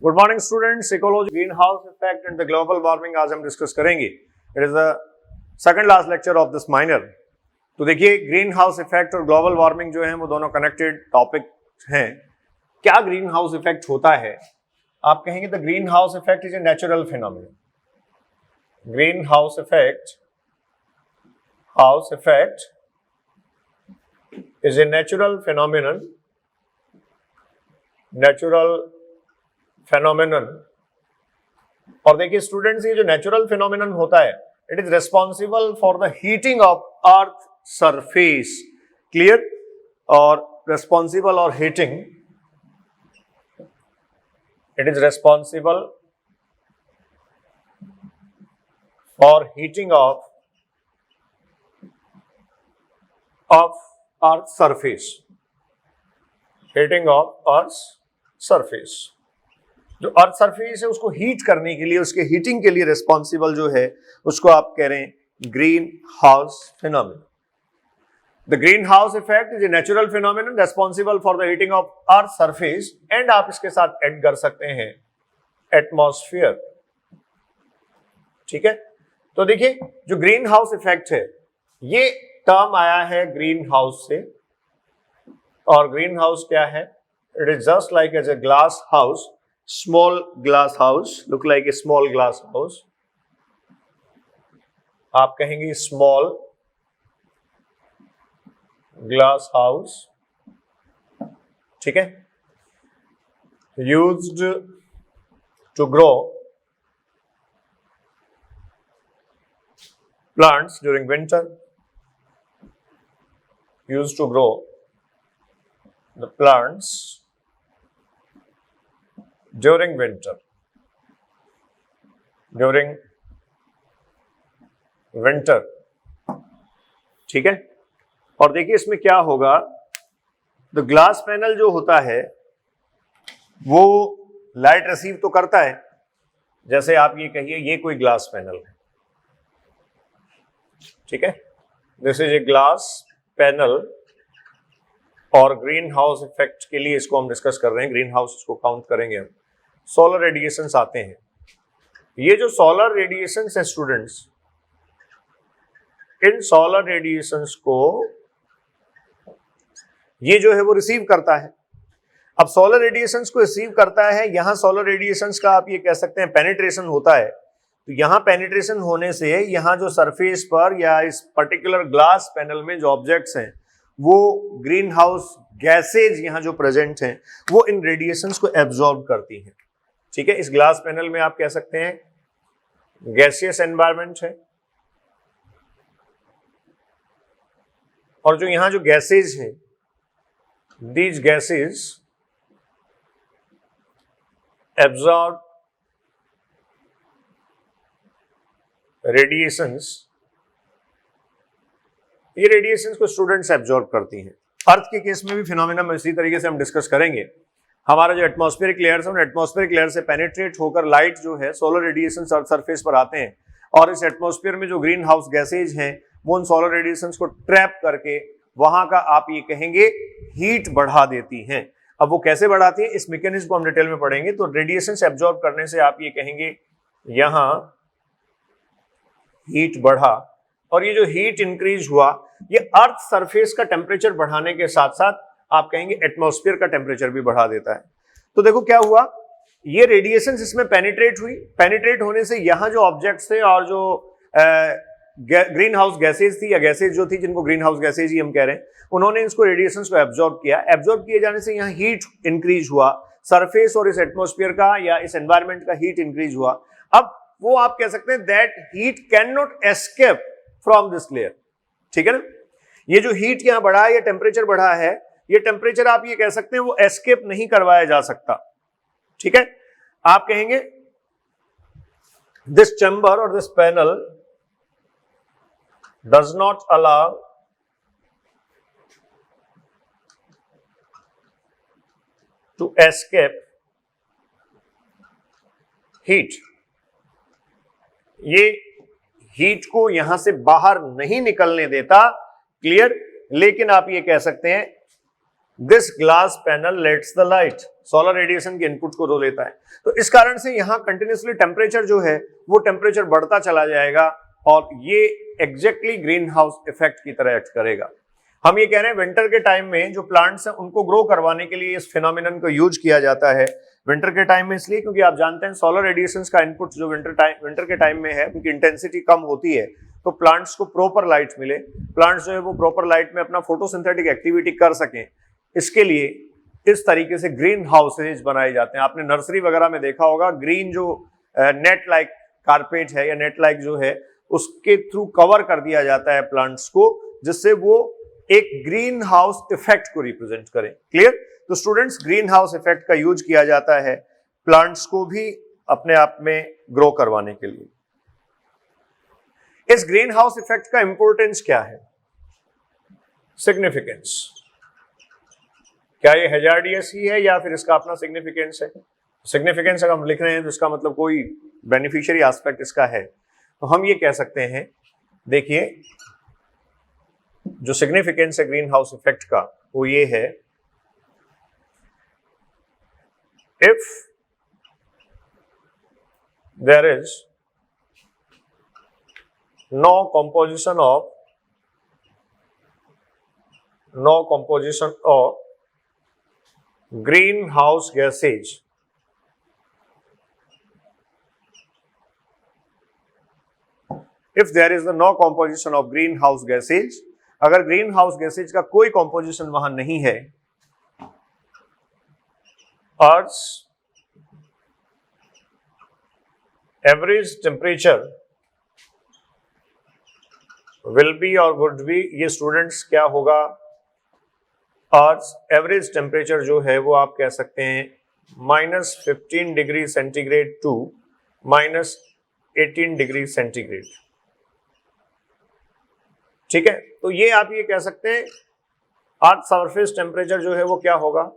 Good morning students, ecology, green house effect and the global warming आज हम discuss करेंगे। It is the second last lecture of this minor. तो देखिए, green house effect और global warming जो है वो दोनों कनेक्टेड टॉपिक हैं। क्या ग्रीन हाउस इफेक्ट होता है? आप कहेंगे the green house effect is a natural phenomenon. Green house effect is a natural phenomenon और देखिए स्टूडेंट्स, ये जो नेचुरल फिनोमिनन होता है, it is responsible for the heating of earth surface. Clear? और रेस्पॉन्सिबल और heating, it is responsible for heating of earth surface. Heating of earth surface, जो earth surface है उसको हीट करने के लिए, उसके हीटिंग के लिए रेस्पॉन्सिबल जो है उसको आप कह रहे हैं green house phenomenon. The green house effect is a natural phenomenon responsible for the heating of earth surface and आप इसके साथ ऐड कर सकते हैं एटमॉस्फेयर। ठीक है? तो देखिए, जो ग्रीन हाउस इफेक्ट है, ये टर्म आया है ग्रीन हाउस से। और ग्रीन हाउस क्या है? It is just like as a glass house, small glass house, look like a small glass house. आप कहेंगे small glass house, ठीक है? Used to grow plants during winter. Used to grow the plants during winter. ठीक है? और देखिए इसमें क्या होगा, द ग्लास पैनल जो होता है वो लाइट रिसीव तो करता है। जैसे आप ये कहिए, ये कोई ग्लास पैनल है, ठीक है? This is a glass panel. और ग्रीन हाउस इफेक्ट के लिए इसको हम डिस्कस कर रहे हैं, ग्रीन हाउस इसको काउंट करेंगे हम। सोलर रेडिएशंस आते हैं। ये जो सोलर रेडिएशंस है स्टूडेंट्स, इन सोलर रेडिएशंस को ये जो है वो रिसीव करता है। अब सोलर रेडिएशंस को रिसीव करता है, यहां सोलर रेडिएशंस का आप ये कह सकते हैं पेनिट्रेशन होता है। तो यहां पेनिट्रेशन होने से यहां जो सरफेस पर या इस पर्टिकुलर ग्लास पैनल में जो ऑब्जेक्ट्स हैं, वो ग्रीन हाउस गैसेज यहां जो प्रेजेंट हैं वो इन रेडिएशंस को एब्जॉर्ब करती हैं। ठीक है? इस ग्लास पैनल में आप कह सकते हैं गैसियस एनवायरनमेंट है। और जो यहां जो गैसेज हैं, दीज गैसेज एब्जॉर्ब रेडिएशंस। ये रेडिएशंस को स्टूडेंट्स एब्जॉर्ब करती हैं। अर्थ के केस में भी फिनोमेना इसी तरीके से हम डिस्कस करेंगे। हमारा जो एटमॉस्फेरिक लेयर्स है, एटमॉस्फेरिक लेयर से पेनिट्रेट होकर लाइट जो है, सोलर रेडिएशंस अर्थ सरफेस पर आते हैं और इस एटमॉस्फेयर में जो ग्रीन हाउस गैसेज हैं वो उन सोलर रेडिएशंस को ट्रैप करके वहां का आप ये कहेंगे हीट बढ़ा देती हैं। अब वो कैसे बढ़ाती है, इस मैकेनिज्म को हम डिटेल में पढ़ेंगे। तो रेडिएशंस एब्जॉर्ब करने से आप ये कहेंगे यहां हीट बढ़ा, और ये जो हीट इंक्रीज हुआ, ये अर्थ सरफेस का टेम्परेचर बढ़ाने के साथ साथ आप कहेंगे एटमॉस्फेयर का टेम्परेचर भी बढ़ा देता है। तो देखो क्या हुआ, ये रेडिएशंस इसमें पेनिट्रेट हुई। पेनिट्रेट होने से यहां जो ऑब्जेक्ट्स थे और जो ग्रीन हाउस गैसेज थी या गैसेज जो थी, जिनको ग्रीन हाउस गैसेज ही हम कह रहे हैं, उन्होंने इसको रेडिएशंस को एब्जॉर्ब किया। एब्जॉर्ब किए जाने से यहाँ हीट इंक्रीज हुआ, सरफेस और इस एटमॉस्फेयर का या इस एनवायरमेंट का हीट इंक्रीज हुआ। अब वो आप कह सकते हैं that heat can not escape from this layer. ठीक है ना? ये जो हीट यहां बढ़ा है, ये टेम्परेचर बढ़ा है, ये टेम्परेचर आप ये कह सकते हैं वो एस्केप नहीं करवाया जा सकता। ठीक है? आप कहेंगे दिस चैम्बर और this panel does not allow to escape heat. ये हीट को यहां से बाहर नहीं निकलने देता। क्लियर? लेकिन आप ये कह सकते हैं this glass panel let's the light, solar radiation के इनपुट को तो लेता है। तो इस कारण से यहां कंटिन्यूसली टेम्परेचर जो है वो टेम्परेचर बढ़ता चला जाएगा और ये एग्जैक्टली ग्रीन हाउस इफेक्ट की तरह एक्ट करेगा। हम ये कह रहे हैं विंटर के टाइम में जो प्लांट्स हैं उनको ग्रो करवाने के लिए इस फिनोमिनन को यूज किया जाता है विंटर के टाइम में, इसलिए क्योंकि आप जानते हैं सोलर रेडिएशंस का इनपुट जो विंटर के टाइम में है उनकी इंटेंसिटी कम होती है, तो प्लांट्स को प्रॉपर लाइट मिले, प्लांट्स जो है वो प्रॉपर लाइट में अपना फोटोसिंथेटिक एक्टिविटी कर सकें, इसके लिए इस तरीके से ग्रीन हाउसेज बनाए जाते हैं। आपने नर्सरी वगैरह में देखा होगा ग्रीन जो नेट लाइक कारपेट है या नेट लाइक जो है उसके थ्रू कवर कर दिया जाता है प्लांट्स को, जिससे वो एक ग्रीन हाउस इफेक्ट को रिप्रेजेंट करें। क्लियर? तो स्टूडेंट्स ग्रीन हाउस इफेक्ट का यूज किया जाता है प्लांट्स को भी अपने आप में ग्रो करवाने के लिए। इस ग्रीन हाउस इफेक्ट का इंपॉर्टेंस क्या है, सिग्निफिकेंस, क्या ये हैजार्डियस ही है या फिर इसका अपना सिग्निफिकेंस है? सिग्निफिकेंस अगर हम लिख रहे हैं तो इसका मतलब कोई बेनिफिशियरी एस्पेक्ट इसका है, तो हम ये कह सकते हैं, देखिए जो सिग्निफिकेंस है ग्रीन हाउस इफेक्ट का वो ये है, if there is no composition of greenhouse gases, if there is no composition of greenhouse gases, अगर ग्रीन हाउस गैसेज का कोई कॉम्पोजिशन वहां नहीं है, अर्थ एवरेज टेम्परेचर विल बी और वुड बी, ये स्टूडेंट्स क्या होगा, अर्थ एवरेज टेम्परेचर जो है वो आप कह सकते हैं -15 degree centigrade to -18 degree centigrade. ठीक है, तो ये आप ये कह सकते हैं अर्थ सरफेस टेम्परेचर जो है वो क्या होगा,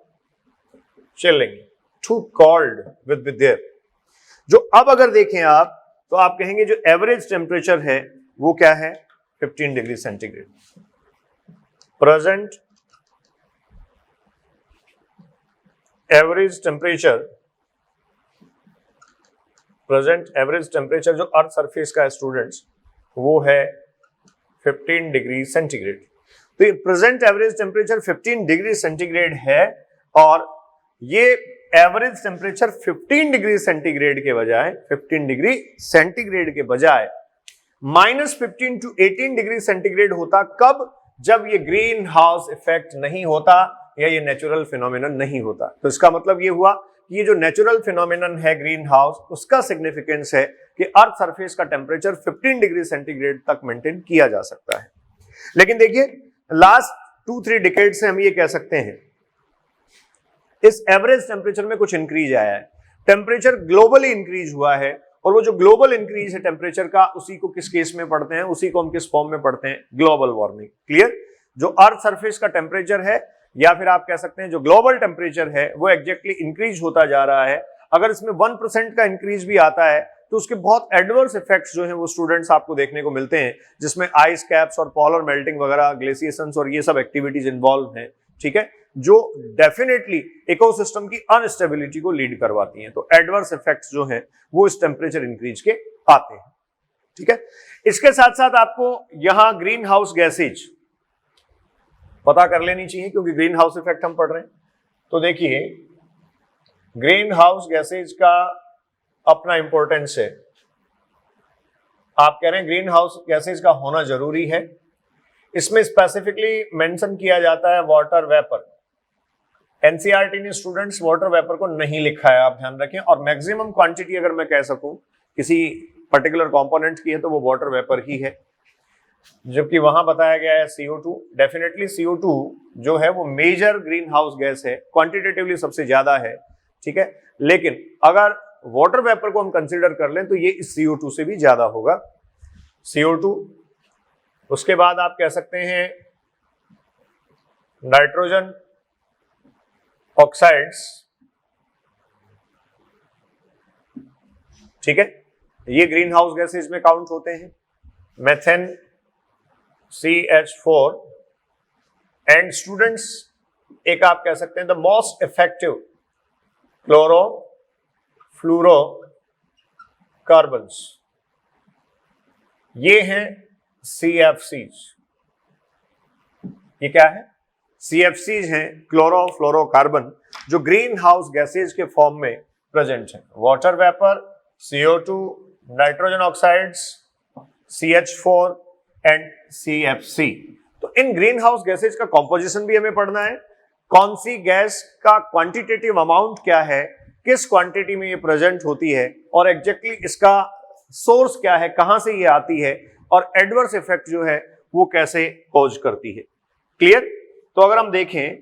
chilling to cold with there. जो अब अगर देखें आप तो आप कहेंगे जो एवरेज टेम्परेचर है वो क्या है, 15 degree centigrade. Present average temperature जो अर्थ सरफेस का है स्टूडेंट्स वो है 15 डिग्री सेंटीग्रेड। तो ये present average temperature 15 degree centigrade है और ये एवरेज टेम्परेचर 15 डिग्री सेंटीग्रेड के बजाय -15 टू 18 डिग्री सेंटीग्रेड होता। कब? जब ये ग्रीन हाउस इफेक्ट नहीं होता या ये नेचुरल फिनोमिनन नहीं होता। तो इसका मतलब ये हुआ कि ये जो नेचुरल फिनोमिनन है ग्रीन हाउस, उसका सिग्निफिकेंस है कि अर्थ सरफेस का टेम्परेचर 15 डिग्री सेंटीग्रेड तक मेंटेन किया जा सकता है। लेकिन देखिए लास्ट 2-3 डिकेड से हम ये कह सकते हैं इस एवरेज टेम्परेचर में कुछ इंक्रीज आया है, टेम्परेचर ग्लोबली इंक्रीज हुआ है, और वो जो ग्लोबल इंक्रीज है टेम्परेचर का, उसी को किस केस में पढ़ते हैं, उसी को हम किस फॉर्म में पढ़ते हैं, ग्लोबल वार्मिंग। क्लियर? जो अर्थ सरफेस का टेम्परेचर है या फिर आप कह सकते हैं जो ग्लोबल टेम्परेचर है वो एग्जैक्टली इंक्रीज होता जा रहा है। अगर इसमें 1% का इंक्रीज भी आता है तो उसके बहुत एडवर्स इफेक्ट्स जो हैं वो स्टूडेंट्स आपको देखने को मिलते हैं, जिसमें आइस कैप्स और पोलर मेल्टिंग वगैरह, ग्लेशिएशंस और ये सब एक्टिविटीज इन्वॉल्व हैं। ठीक है, जो डेफिनेटली इकोसिस्टम की अनस्टेबिलिटी को लीड करवाती हैं। तो एडवर्स इफेक्ट्स जो हैं वो इस टेम्परेचर इंक्रीज के आते हैं। ठीक है, इसके साथ साथ आपको यहां ग्रीन हाउस गैसेज पता कर लेनी चाहिए क्योंकि ग्रीन हाउस इफेक्ट हम पढ़ रहे हैं। तो देखिए ग्रीन हाउस गैसेज का अपना इंपॉर्टेंस है। आप कह रहे हैं ग्रीन हाउस गैसेज का होना जरूरी है, इसमें स्पेसिफिकली मेंशन किया जाता है वाटर वेपर। एनसीईआरटी ने स्टूडेंट्स वाटर वेपर को नहीं लिखा है, आप ध्यान रखें। और मैक्सिमम क्वांटिटी अगर मैं कह सकूं किसी पर्टिकुलर कंपोनेंट की है तो वो वाटर वेपर ही है, जबकि वहां बताया गया है CO2। डेफिनेटली CO2 जो है वो मेजर ग्रीन हाउस गैस है, क्वांटिटेटिवली सबसे ज्यादा है। ठीक है, लेकिन अगर वाटर वेपर को हम कंसीडर कर लें तो ये इस CO2 से भी ज्यादा होगा। CO2, उसके बाद आप कह सकते हैं नाइट्रोजन ऑक्साइड्स। ठीक है, ये ग्रीन हाउस गैसेज में काउंट होते हैं। मेथेन CH4 एंड स्टूडेंट्स एक आप कह सकते हैं the most effective chloro fluoro carbons, ये हैं CFCs। ये क्या है? CFCs हैं क्लोरो फ्लोरोकार्बन, जो ग्रीन हाउस गैसेज के फॉर्म में प्रेजेंट है। Water vapour, CO2, nitrogen oxides, CH4 and CFC। तो इन ग्रीन हाउस गैसेज का कॉम्पोजिशन भी हमें पढ़ना है, कौन सी गैस का क्वांटिटेटिव अमाउंट क्या है, किस क्वांटिटी में ये प्रेजेंट होती है, और एग्जैक्टली इसका सोर्स क्या है, कहां से ये आती है, और एडवर्स इफेक्ट जो है वो कैसे कॉज करती है। क्लियर? तो अगर हम देखें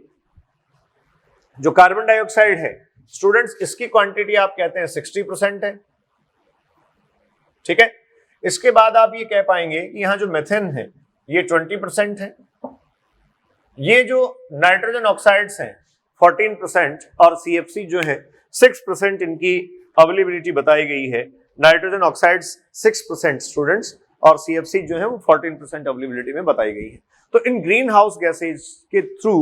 जो कार्बन डाइऑक्साइड है स्टूडेंट्स, इसकी क्वांटिटी आप कहते हैं 60% है, ठीक है। इसके बाद आप ये कह पाएंगे कि यहां जो मेथेन है ये 20% है, ये जो नाइट्रोजन ऑक्साइड्स हैं 14% और CFC जो है 6% इनकी अवेलेबिलिटी बताई गई है। नाइट्रोजन ऑक्साइड्स 6% स्टूडेंट्स और CFC जो है वो 14% अवेलेबिलिटी में बताई गई है। तो इन ग्रीन हाउस गैसेज के थ्रू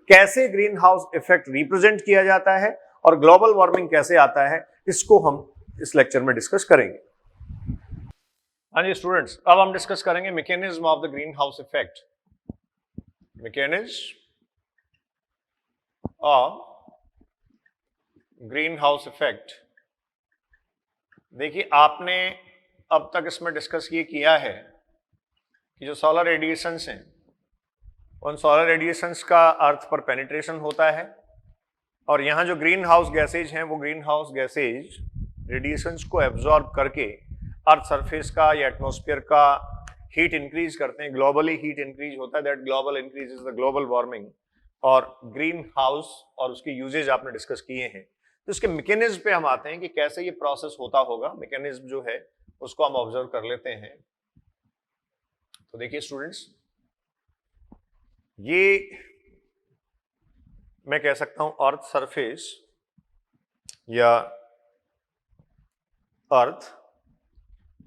कैसे ग्रीन हाउस इफेक्ट रिप्रेजेंट किया जाता है और ग्लोबल वार्मिंग कैसे आता है, इसको हम इस लेक्चर में डिस्कस करेंगे। हाँ जी स्टूडेंट्स, अब हम डिस्कस करेंगे mechanism of the green house effect. Mechanism of green house effect. देखिए, आपने अब तक इसमें डिस्कस ये किया है कि जो सोलर रेडिएशंस हैं उन सोलर रेडिएशंस का अर्थ पर पेनिट्रेशन होता है, और यहाँ जो ग्रीन हाउस गैसेज हैं वो ग्रीन हाउस गैसेज रेडिएशंस को एब्जॉर्ब करके अर्थ सरफेस का या एटमॉस्फेयर का हीट इंक्रीज करते हैं। ग्लोबली हीट इंक्रीज होता है, that global increase is the global warming. और ग्रीन हाउस और उसके यूजेज आपने डिस्कस किए हैं। तो इसके मैकेनिज्म पे हम आते हैं कि कैसे ये प्रोसेस होता होगा। मैकेनिज्म जो है उसको हम ऑब्जर्व कर लेते हैं। तो देखिए स्टूडेंट्स, ये मैं कह सकता हूं अर्थ सरफेस या अर्थ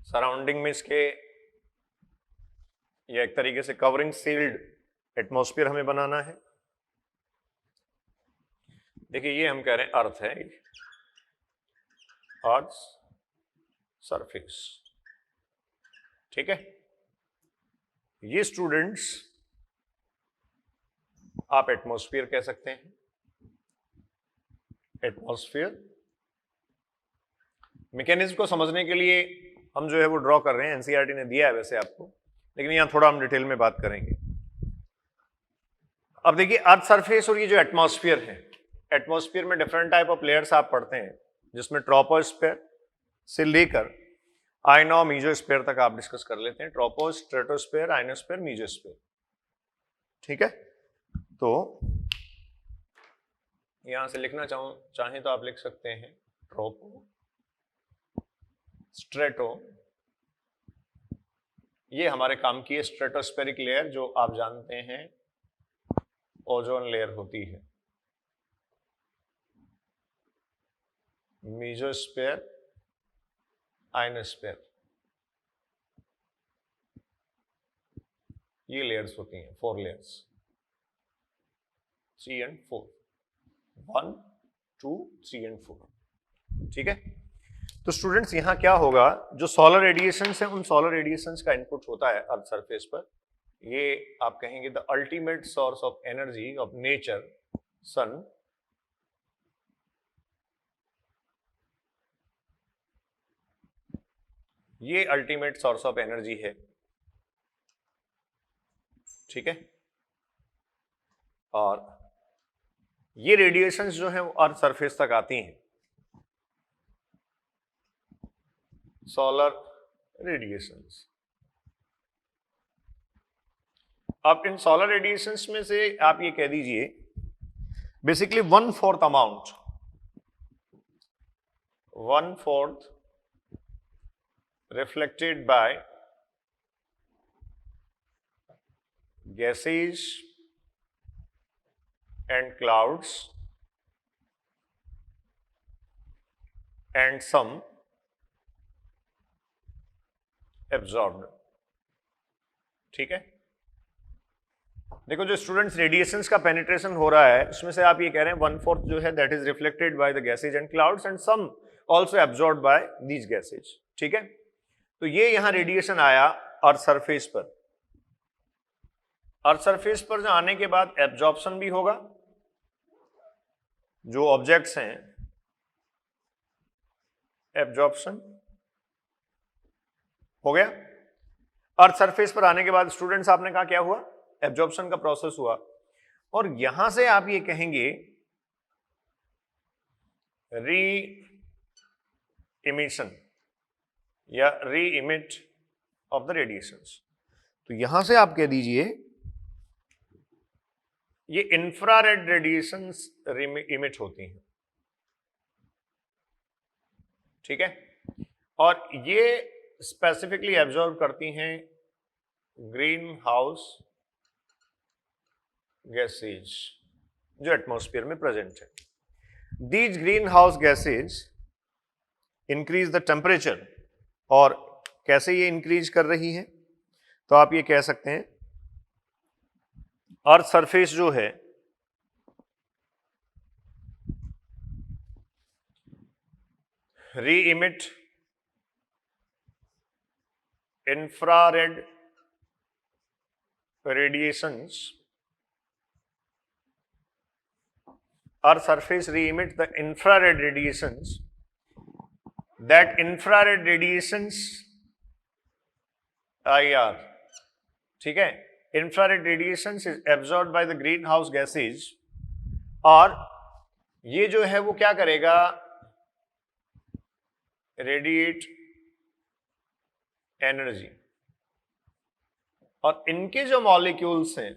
सराउंडिंग में इसके या एक तरीके से कवरिंग सील्ड एटमॉस्फेयर हमें बनाना है। देखिए, ये हम कह रहे हैं अर्थ है, अर्थ सरफेस, ठीक है। ये स्टूडेंट्स आप एटमॉस्फेयर कह सकते हैं। एटमॉस्फेयर मैकेनिज्म को समझने के लिए हम जो है वो ड्रॉ कर रहे हैं, एनसीईआरटी ने दिया है वैसे आपको, लेकिन यहां थोड़ा हम डिटेल में बात करेंगे। अब देखिए, अर्थ सरफेस और ये जो एटमॉस्फेयर है, एटमॉस्फेयर में डिफरेंट टाइप ऑफ लेयर्स आप पढ़ते हैं, जिसमें ट्रोपोस्फेयर से लेकर आयनो मीजोस्फेयर तक आप डिस्कस कर लेते हैं। ट्रोपो, स्ट्रेटोस्फेयर, आयनोस्फेयर, मीजोस्फेयर, ठीक है। तो यहां से लिखना चाहें तो आप लिख सकते हैं ट्रोपो, स्ट्रेटो, ये हमारे काम की स्ट्रेटोस्फेरिक लेयर जो आप जानते हैं ओजोन लेयर होती है। मीजोस्फेयर, आयनोस्फेयर, ये लेयर्स होती हैं, 4 लेयर्स, 3 and 4, 1, 2, 3 and 4, ठीक है। तो स्टूडेंट्स, यहां क्या होगा, जो सोलर रेडिएशंस है उन सोलर रेडिएशंस का इनपुट होता है अर्थ सरफेस पर। ये आप कहेंगे the ultimate source of energy of nature, sun, ये अल्टीमेट सोर्स ऑफ एनर्जी है, ठीक है। और ये रेडिएशंस जो है वो अर्थ सरफेस तक आती हैं, सोलर रेडिएशंस। अब इन सोलर रेडिएशंस में से आप ये कह दीजिए basically 1/4 amount, 1/4 reflected by gases and clouds and some absorbed, ठीक है। देखो जो स्टूडेंट्स रेडिएशंस का पेनिट्रेशन हो रहा है उसमें से आप ये कह रहे हैं 1/4 जो है that is reflected by the gases and clouds and some also absorbed by these gases. ठीक है, तो ये यहां रेडिएशन आया अर्थ सरफेस पर। अर्थ सरफेस पर आने के बाद एब्जॉर्प्शन भी होगा, जो ऑब्जेक्ट्स हैं एब्जॉर्प्शन हो गया। अर्थ सरफेस पर आने के बाद स्टूडेंट्स आपने कहा क्या हुआ, एब्जॉर्प्शन का प्रोसेस हुआ, और यहां से आप ये कहेंगे री इमिशन या री इमिट ऑफ द रेडिएशंस। तो यहां से आप कह दीजिए ये इंफ्रारेड रेडिएशंस इमिट होती हैं। ठीक है, और ये स्पेसिफिकली एब्जॉर्ब करती हैं ग्रीन हाउस गैसेज जो एटमॉस्फेयर में प्रेजेंट है। These green house gases increase the temperature, और कैसे ये इंक्रीज कर रही है, तो आप ये कह सकते हैं अर्थ सरफेस जो है री emit infrared radiations, Earth surface re-emit the infrared radiations. That infrared radiations IR, ठीक है, infrared radiations is absorbed by the greenhouse gases, और ये जो है वो क्या करेगा, रेडिएट एनर्जी, और इनके जो मॉलिक्यूल्स हैं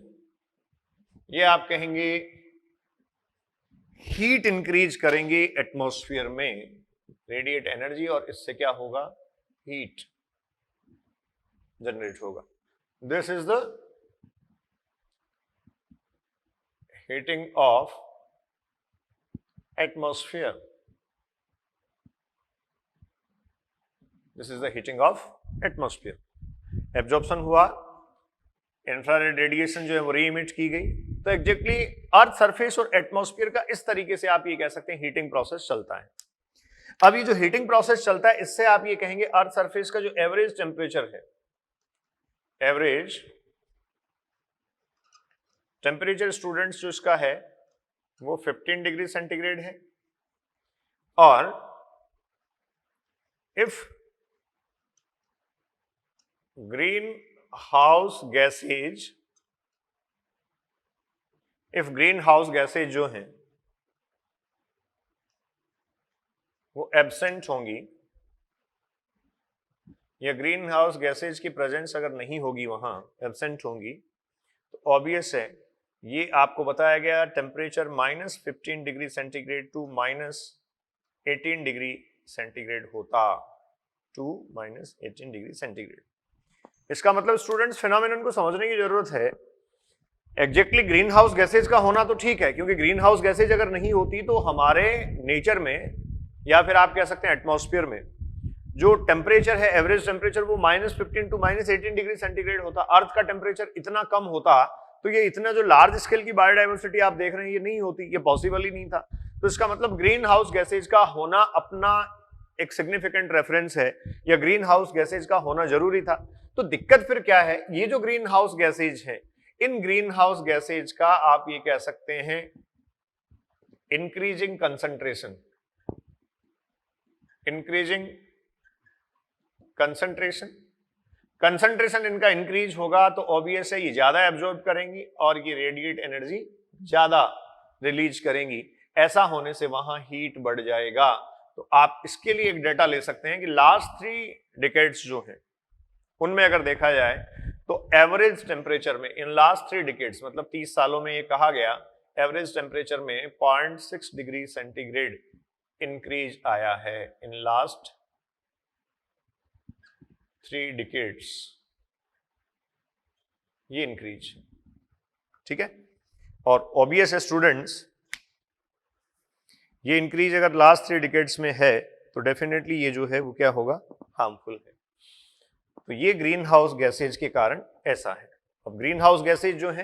ये आप कहेंगे हीट इंक्रीज करेंगे एटमॉस्फेयर में, रेडिएट एनर्जी, और इससे क्या होगा, हीट जनरेट होगा। This is the heating of atmosphere, this is the heating of atmosphere. Absorption हुआ, इंफ्रारेड रेडिएशन जो है वो रीइमिट की गई, तो एग्जैक्टली अर्थ सरफेस और एटमॉस्फेयर का इस तरीके से आप ये कह सकते हैं हीटिंग प्रोसेस चलता है। अब ये जो हीटिंग प्रोसेस चलता है इससे आप ये कहेंगे अर्थ सरफेस का जो एवरेज टेम्परेचर है, एवरेज टेम्परेचर स्टूडेंट्स जो इसका है वो 15 डिग्री सेंटीग्रेड है, और if green house gases, if green house gases जो हैं वो एब्सेंट होंगी, या ग्रीन हाउस गैसेज की प्रेजेंस अगर नहीं होगी, वहां एब्सेंट होंगी, तो ऑब्वियस है ये आपको बताया गया temperature -15 degree centigrade to -18 degree centigrade होता, टू -18 डिग्री सेंटीग्रेड। इसका मतलब स्टूडेंट्स फिनोमेनन को समझने की जरूरत है। एग्जैक्टली ग्रीन हाउस गैसेज का होना तो ठीक है, क्योंकि ग्रीन हाउस गैसेज अगर नहीं होती तो हमारे नेचर में, या फिर आप कह सकते हैं एटमॉस्फेयर में, जो टेम्परेचर है एवरेज टेम्परेचर वो -15 टू -18 डिग्री सेंटीग्रेड होता। अर्थ का टेम्परेचर इतना कम होता तो ये इतना जो लार्ज स्केल की बायोडाइवर्सिटी आप देख रहे हैं ये नहीं होती, ये पॉसिबल ही नहीं था। तो इसका मतलब ग्रीन हाउस गैसेज का होना अपना एक सिग्निफिकेंट रेफरेंस है, या ग्रीन हाउस गैसेज का होना जरूरी था। तो दिक्कत फिर क्या है, ये जो ग्रीन हाउस गैसेज है, इन ग्रीन हाउस गैसेज का आप ये कह सकते हैं increasing concentration, increasing concentration, concentration इनका इंक्रीज होगा तो ऑब्वियस है ये ज्यादा एब्जॉर्ब करेंगी और ये रेडिएट एनर्जी ज्यादा रिलीज करेंगी। ऐसा होने से वहां हीट बढ़ जाएगा। तो आप इसके लिए एक डेटा ले सकते हैं कि लास्ट 3 डिकेड्स जो है उनमें अगर देखा जाए तो एवरेज टेम्परेचर में इन लास्ट 3 डिकेड्स, मतलब 30 सालों में ये कहा गया, एवरेज टेम्परेचर में 0.6 डिग्री सेंटीग्रेड इंक्रीज आया है इन लास्ट 3 डिकेड्स, ये इंक्रीज, ठीक है। और ऑब्वियस है स्टूडेंट्स, ये इंक्रीज अगर लास्ट 3 डिकेड्स में है तो डेफिनेटली ये जो है वो क्या होगा, हार्मफुल है। तो ये ग्रीन हाउस गैसेज के कारण ऐसा है। अब ग्रीन हाउस गैसेज जो है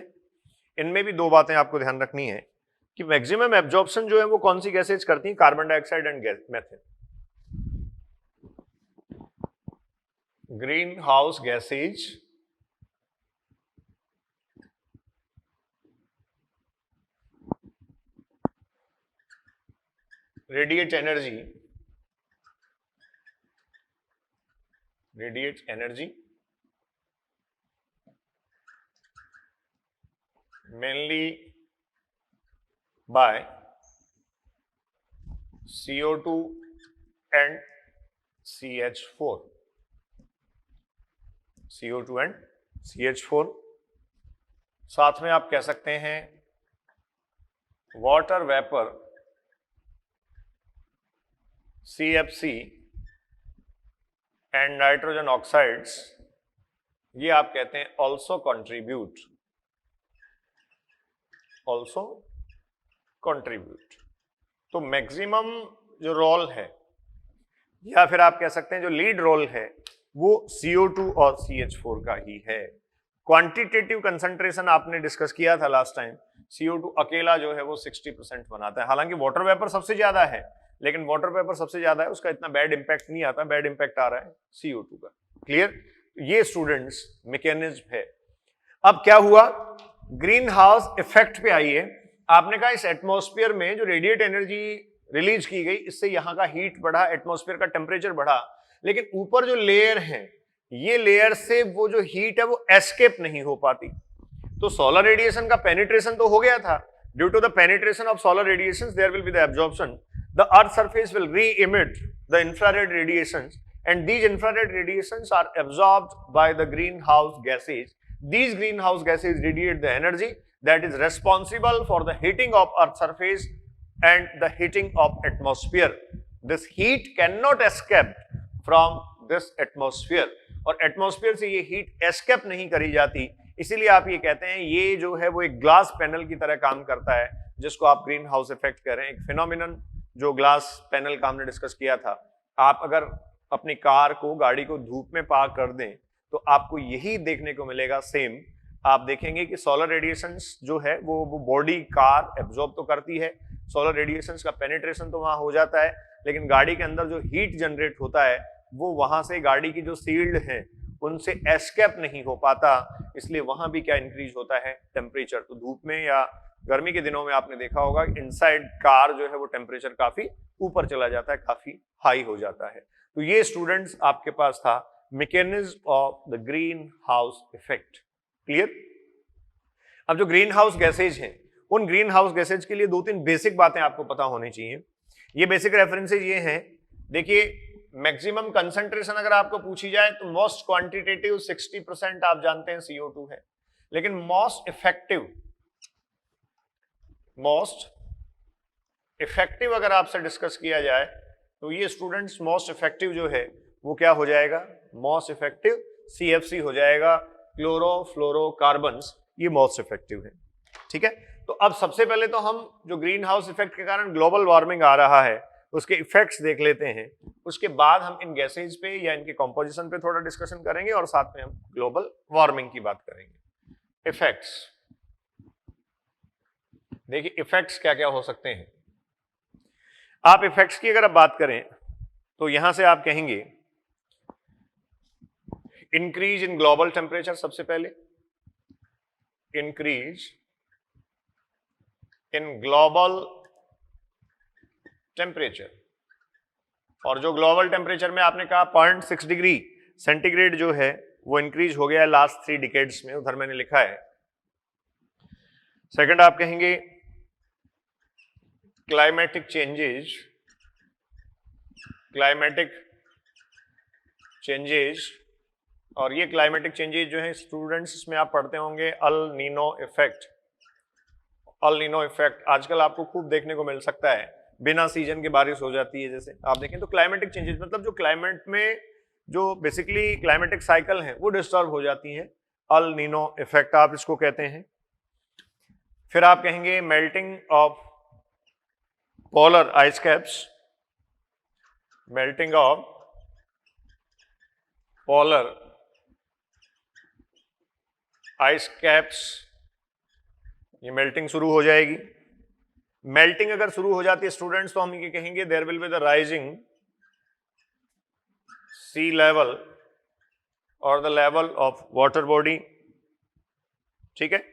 इनमें भी दो बातें आपको ध्यान रखनी है कि मैक्सिमम एब्जॉर्प्शन जो है वो कौन सी गैसेज करती हैं, carbon dioxide and methane. Green house gases radiate energy mainly by CO2 and CH4, CO2 and CH4। साथ में आप कह सकते हैं water vapour CFC and nitrogen oxides, ये आप कहते हैं ऑल्सो कंट्रीब्यूट। तो मैक्सिमम जो रोल है या फिर आप कह सकते हैं जो लीड रोल है वो CO2 और CH4 का ही है। क्वांटिटेटिव कंसंट्रेशन आपने डिस्कस किया था लास्ट टाइम, CO2 अकेला जो है वो 60% बनाता है। हालांकि वाटर वेपर सबसे ज्यादा है, लेकिन वाटर वेपर सबसे ज्यादा है, उसका इतना बैड इंपैक्ट नहीं आता, बैड इंपैक्ट आ रहा है CO2 का। क्लियर? ये स्टूडेंट्स मैकेनिज्म है। अब क्या हुआ, ग्रीन हाउस इफेक्ट पे आइए। आपने कहा इस एटमॉस्फेयर में जो रेडिएट एनर्जी रिलीज की गई, इससे यहां का हीट बढ़ा, एटमॉस्फेयर का टेम्परेचर बढ़ा, लेकिन ऊपर जो लेयर है, ये लेयर से वो जो हीट है वो एस्केप नहीं हो पाती। तो सोलर रेडिएशन का पेनिट्रेशन तो हो गया था। Due to the penetration of solar radiations there will be the absorption. The Earth surface will re-emit the infrared radiations, and these infrared radiations are absorbed by the greenhouse gases. These greenhouse gases radiate the energy that is responsible for the heating of Earth surface and the heating of atmosphere. This heat cannot escape from this atmosphere, और atmosphere से ये heat escape नहीं करी जाती। इसीलिए आप ये कहते हैं ये जो है वो एक ग्लास पैनल की तरह काम करता है, जिसको आप ग्रीन हाउस इफेक्ट कह रहे हैं। एक फिनोमिनन जो ग्लास पैनल का हमने डिस्कस किया था, आप अगर अपनी कार को, गाड़ी को धूप में पार्क कर दें तो आपको यही देखने को मिलेगा। सेम आप देखेंगे कि सोलर रेडिएशंस जो है वो बॉडी कार एब्जॉर्ब तो करती है, सोलर रेडिएशंस का पेनिट्रेशन तो वहां हो जाता है, लेकिन गाड़ी के अंदर जो हीट जनरेट होता है वो वहां से गाड़ी की जो सील्ड है उनसे एस्केप नहीं हो पाता, इसलिए वहां भी क्या इंक्रीज होता है, टेम्परेचर। तो धूप में या गर्मी के दिनों में आपने देखा होगा इनसाइड कार जो है वो टेम्परेचर काफी ऊपर चला जाता है, काफी हाई हो जाता है। तो ये स्टूडेंट्स आपके पास था mechanism of the green house effect. Clear? अब जो ग्रीन हाउस गैसेज हैं, उन ग्रीन हाउस गैसेज के लिए दो तीन बेसिक बातें आपको पता होनी चाहिए। ये बेसिक रेफरेंसेज ये हैं, देखिए मैक्सिमम कंसंट्रेशन अगर आपको पूछी जाए तो मोस्ट क्वांटिटेटिव 60% आप जानते हैं CO2 है, लेकिन मोस्ट इफेक्टिव अगर आपसे डिस्कस किया जाए तो ये स्टूडेंट्स मोस्ट इफेक्टिव जो है वो क्या हो जाएगा, मोस्ट इफेक्टिव CFC हो जाएगा, क्लोरोफ्लोरोकार्बन्स, ये मोस्ट इफेक्टिव है। ठीक है, तो अब सबसे पहले तो हम जो ग्रीन हाउस इफेक्ट के कारण ग्लोबल वार्मिंग आ रहा है उसके इफेक्ट्स देख लेते हैं, उसके बाद हम इन गैसेज पे या इनके कंपोजिशन पे थोड़ा डिस्कशन करेंगे और साथ में हम ग्लोबल वार्मिंग की बात करेंगे। इफेक्ट्स, देखिए इफेक्ट्स क्या क्या हो सकते हैं। आप इफेक्ट्स की अगर आप बात करें तो यहां से आप कहेंगे इंक्रीज इन ग्लोबल टेम्परेचर, सबसे पहले इंक्रीज इन ग्लोबल टेम्परेचर, और जो ग्लोबल टेम्परेचर में आपने कहा 0.6 डिग्री सेंटीग्रेड जो है वो इंक्रीज हो गया है लास्ट 3 डिकेड्स में, उधर मैंने लिखा है। सेकंड आप कहेंगे क्लाइमेटिक चेंजेज, और ये क्लाइमेटिक चेंजेज जो है स्टूडेंट्स इसमें आप पढ़ते होंगे अल नीनो इफेक्ट आजकल आपको खूब देखने को मिल सकता है, बिना सीजन के बारिश हो जाती है। जैसे आप देखें तो क्लाइमेटिक चेंजेस मतलब जो क्लाइमेट में जो बेसिकली क्लाइमेटिक साइकिल है वो डिस्टर्ब हो जाती है, अल नीनो इफेक्ट आप इसको कहते हैं। फिर आप कहेंगे melting of polar ice caps, melting of polar ice caps ये मेल्टिंग शुरू हो जाएगी। मेल्टिंग अगर शुरू हो जाती है स्टूडेंट्स तो हम ये कहेंगे there will be the rising sea level और the level of water body, ठीक है।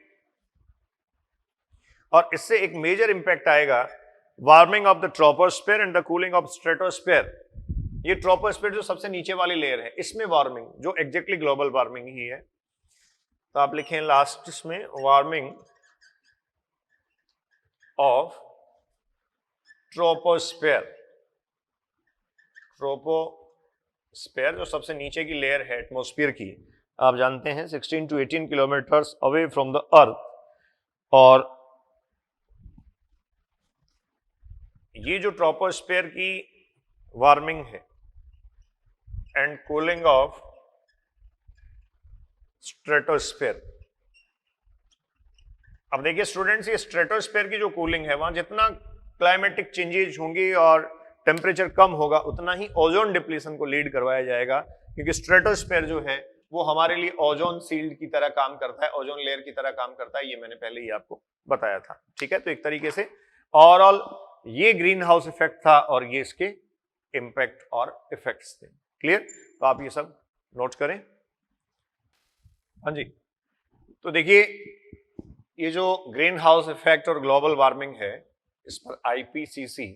और इससे एक मेजर इंपैक्ट आएगा warming of the troposphere and the cooling of stratosphere. ये ट्रोपोस्फीयर जो सबसे नीचे वाली लेयर है इसमें वार्मिंग, जो एग्जैक्टली ग्लोबल वार्मिंग ही है, तो आप लिखें लास्ट में वार्मिंग ऑफ ट्रोपोस्फीयर। ट्रोपोस्फीयर जो सबसे नीचे की लेयर है एटमॉस्फेयर की, आप जानते हैं 16 to 18 kilometres away from the earth, और ये जो ट्रोपोस्फीयर की वार्मिंग है एंड कूलिंग ऑफ स्ट्रेटोस्फीयर। अब देखिए स्टूडेंट्स, ये स्ट्रेटोस्फीयर की जो कूलिंग है, वहां जितना क्लाइमेटिक चेंजेस होंगी और टेम्परेचर कम होगा उतना ही ओजोन डिप्लीशन को लीड करवाया जाएगा, क्योंकि स्ट्रेटोस्फीयर जो है वो हमारे लिए ओजोन सील्ड की तरह काम करता है, ओजोन लेयर की तरह काम करता है। ये मैंने पहले ही आपको बताया था, ठीक है। तो एक तरीके से ओवरऑल ये ग्रीन हाउस इफेक्ट था और ये इसके इंपैक्ट और इफेक्ट्स थे। क्लियर? तो आप ये सब नोट करें। हाँ जी, तो देखिए ये जो ग्रीन हाउस इफेक्ट और ग्लोबल वार्मिंग है, इस पर आईपीसीसी,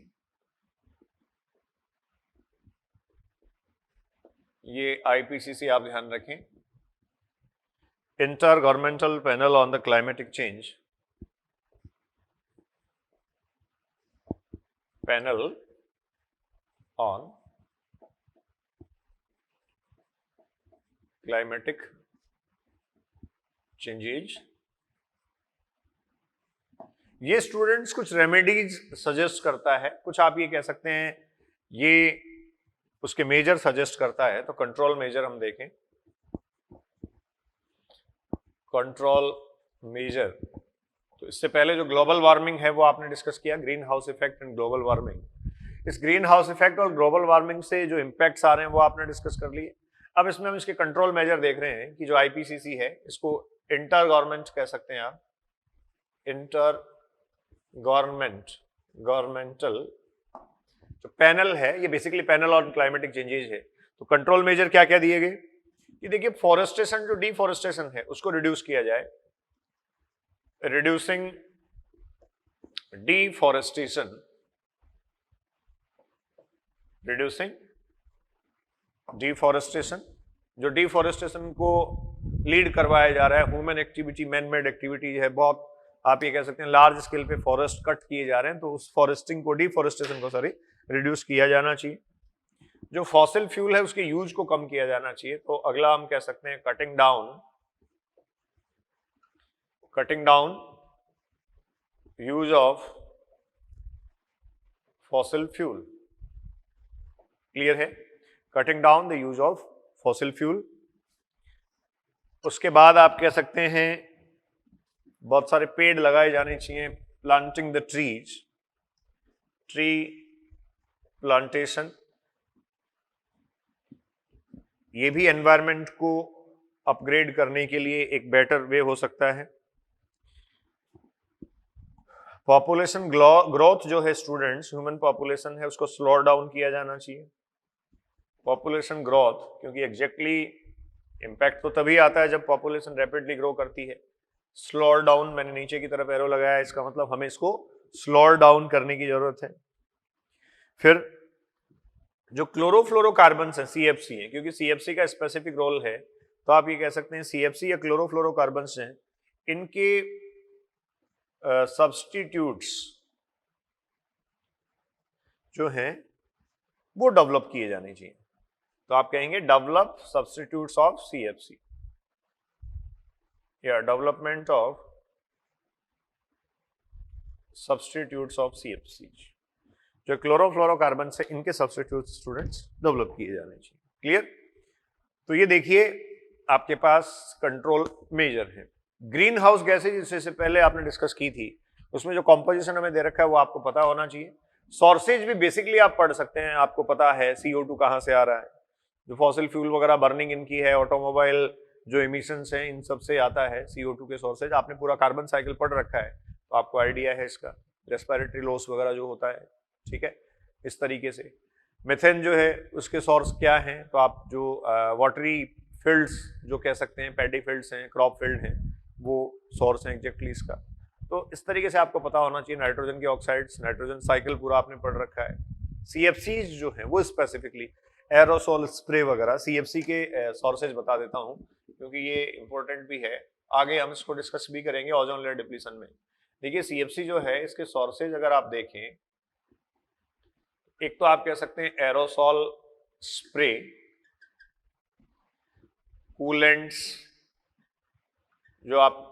ये आईपीसीसी आप ध्यान रखें, inter governmental panel on the climatic change, panel on climatic changes, ये स्टूडेंट्स कुछ रेमेडीज सजेस्ट करता है, कुछ आप ये कह सकते हैं ये उसके मेजर सजेस्ट करता है। तो कंट्रोल मेजर हम देखें, कंट्रोल मेजर, तो इससे पहले जो ग्लोबल वार्मिंग है वो आपने डिस्कस किया, green house effect and global warming. इस ग्रीन हाउस इफेक्ट और ग्लोबल वार्मिंग से जो इंपैक्ट्स आ रहे हैं वो आपने डिस्कस कर लिए। अब इसमें हम इसके कंट्रोल मेजर देख रहे हैं कि जो आईपीसीसी है इसको इंटर गवर्नमेंट कह सकते हैं आप, इंटर गवर्नमेंटल जो पैनल है, ये basically panel on climatic changes है। तो कंट्रोल मेजर क्या क्या दिए गए कि देखिए फॉरेस्टेशन, जो डिफॉरेस्टेशन है उसको रिड्यूस किया जाए, रिड्यूसिंग डिफॉरेस्टेशन, रिड्यूसिंग डिफॉरेस्टेशन, जो डिफॉरेस्टेशन को लीड करवाया जा रहा है, human activity, man made activity है, बहुत आप ये कह सकते हैं लार्ज स्केल पे फॉरेस्ट कट किए जा रहे हैं, तो उस फॉरेस्टिंग को, डिफॉरेस्टेशन को सॉरी, रिड्यूस किया जाना चाहिए। जो फॉसिल फ्यूल है उसके यूज को कम किया जाना चाहिए। तो अगला हम कह सकते हैं cutting down use of fossil fuel. Clear है? Cutting down the use of fossil fuel. उसके बाद आप कह सकते हैं बहुत सारे पेड़ लगाए जाने चाहिए, planting the trees, tree plantation, ये भी एनवायरनमेंट को अपग्रेड करने के लिए एक बेटर वे हो सकता है। पॉपुलेशन ग्रोथ जो है स्टूडेंट्स, ह्यूमन पॉपुलेशन है उसको स्लो डाउन किया जाना चाहिए। पॉपुलेशन ग्रोथ, क्योंकि एग्जैक्टली इंपैक्ट तो तभी आता है जब पॉपुलेशन रैपिडली ग्रो करती है। स्लो डाउन, मैंने नीचे की तरफ एरो लगाया है, इसका मतलब हमें इसको स्लो डाउन करने की जरूरत है। फिर जो क्लोरोफ्लोरोकार्बन्स है, सीएफसी है, क्योंकि सीएफसी का स्पेसिफिक रोल है, तो आप ये कह सकते हैं सीएफसी या क्लोरोफ्लोरोकार्बन्स हैं, इनके सब्स्टिट्यूट्स जो हैं वो डेवलप किए जाने चाहिए। तो आप कहेंगे डेवलप सब्स्टिट्यूट्स ऑफ सीएफसी या development of substitutes of CFC, जो क्लोरोफ्लोरोकार्बन से इनके सब्स्टिट्यूट स्टूडेंट्स डेवलप किए जाने चाहिए। क्लियर? तो ये देखिए आपके पास कंट्रोल मेजर है। ग्रीन हाउस गैसेज जिससे पहले आपने डिस्कस की थी, उसमें जो कॉम्पोजिशन हमें दे रखा है वो आपको पता होना चाहिए। सोर्सेज भी बेसिकली आप पढ़ सकते हैं, आपको पता है CO2 कहां से आ रहा है, जो फॉसिल फ्यूल वगैरह बर्निंग इनकी है, ऑटोमोबाइल जो इमिशंस हैं इन सब से आता है CO2 के सोर्सेज। आपने पूरा कार्बन साइकिल पढ़ रखा है तो आपको आइडिया है इसका, रेस्पिरेटरी लॉस वगैरह जो होता है, ठीक है। इस तरीके से मीथेन जो है उसके सोर्स क्या हैं, तो आप जो वाटरी फील्ड्स जो कह सकते हैं, पैडी फील्ड्स हैं, क्रॉप फील्ड हैं, वो सोर्स हैं एग्जैक्टली इसका। तो इस तरीके से आपको पता होना चाहिए। नाइट्रोजन के ऑक्साइड्स, नाइट्रोजन साइकिल पूरा आपने पढ़ रखा है। CFCs जो हैं वो स्पेसिफिकली एरोसोल स्प्रे वगैरह, CFC के सोर्सेज बता देता हूं क्योंकि ये इंपॉर्टेंट भी है, आगे हम इसको डिस्कस भी करेंगे ओजोन लेयर डिप्लीशन में। देखिए CFC जो है इसके सोर्सेज अगर आप देखें, एक तो आप कह सकते हैं एरोसोल स्प्रे, कूलेंट्स जो आप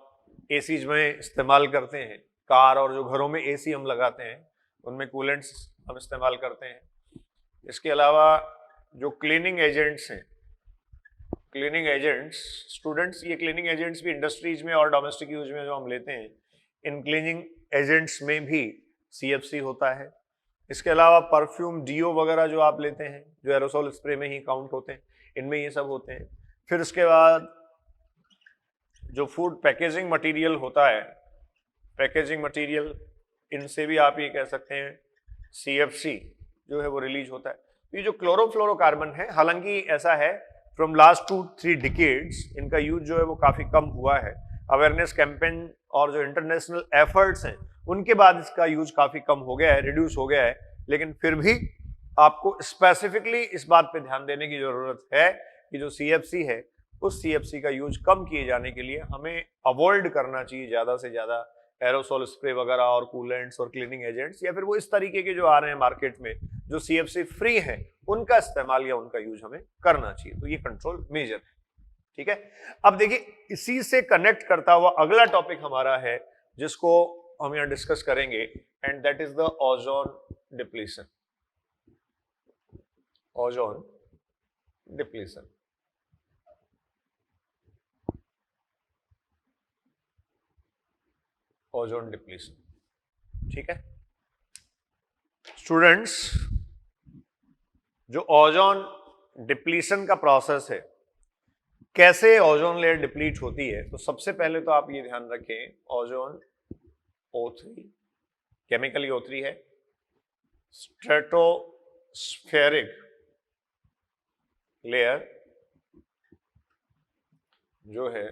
एसीज में इस्तेमाल करते हैं, कार और जो घरों में एसी हम लगाते हैं उनमें कूलेंट्स हम इस्तेमाल करते हैं। इसके अलावा जो क्लीनिंग एजेंट्स हैं, क्लीनिंग एजेंट्स स्टूडेंट्स, ये क्लीनिंग एजेंट्स भी इंडस्ट्रीज में और डोमेस्टिक यूज में जो हम लेते हैं, इन क्लीनिंग एजेंट्स में भी CFC होता है। इसके अलावा परफ्यूम, डीओ वगैरह जो आप लेते हैं जो एरोसोल स्प्रे में ही काउंट होते हैं, इनमें ये सब होते हैं। फिर उसके बाद जो फूड पैकेजिंग मटेरियल होता है, पैकेजिंग मटेरियल, इनसे भी आप ये कह सकते हैं CFC जो है वो रिलीज होता है। ये जो क्लोरोफ्लोरोकार्बन है, हालांकि ऐसा है फ्रॉम लास्ट 2-3 डिकेड्स इनका यूज जो है वो काफी कम हुआ है। अवेयरनेस कैंपेन और जो इंटरनेशनल एफर्ट्स हैं उनके बाद इसका यूज काफी कम हो गया है, रिड्यूस हो गया है। लेकिन फिर भी आपको स्पेसिफिकली इस बात पे ध्यान देने की जरूरत है कि जो CFC है उस CFC का यूज कम किए जाने के लिए हमें अवॉइड करना चाहिए ज्यादा से ज्यादा एरोसोल स्प्रे वगैरह और कूलेंट्स और क्लीनिंग एजेंट्स, या फिर वो इस तरीके के जो आ रहे हैं मार्केट में जो CFC फ्री है उनका इस्तेमाल या उनका यूज हमें करना चाहिए। तो ये कंट्रोल मेजर है, ठीक है। अब देखिए इसी से कनेक्ट करता हुआ अगला टॉपिक हमारा है जिसको हम यहां डिस्कस करेंगे, and that is the ozone depletion. Ozone depletion, ozone depletion, ठीक है स्टूडेंट्स। जो ओजोन डिप्लीशन का प्रोसेस है, कैसे ओजोन लेयर डिप्लीट होती है, तो सबसे पहले तो आप ये ध्यान रखें, ओजोन O3 केमिकली O3 है, स्ट्रेटोस्फेरिक लेयर जो है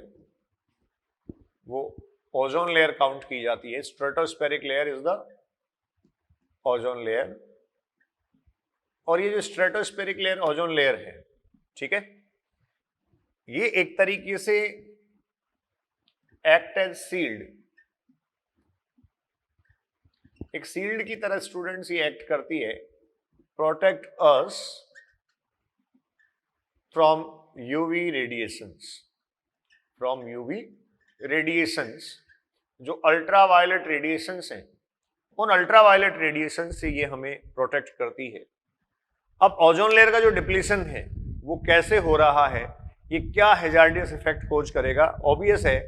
वो ओजोन लेयर काउंट की जाती है। Stratospheric layer is the ozone layer, और ये जो स्ट्रेटोस्फेरिक लेयर ओजोन लेयर है, ठीक है, ये एक तरीके से एक्ट एज सील्ड, एक सील्ड की तरह स्टूडेंट्स ये एक्ट करती है, protect us from UV radiations, from UV radiations. जो अल्ट्रावायलेट रेडिएशंस हैं उन अल्ट्रावायलेट रेडिएशन से ये हमें प्रोटेक्ट करती है। अब ओजोन लेयर का जो डिप्लीशन है वो कैसे हो रहा है, ये क्या हैजार्डियस इफेक्ट कोज करेगा। ऑब्वियस है,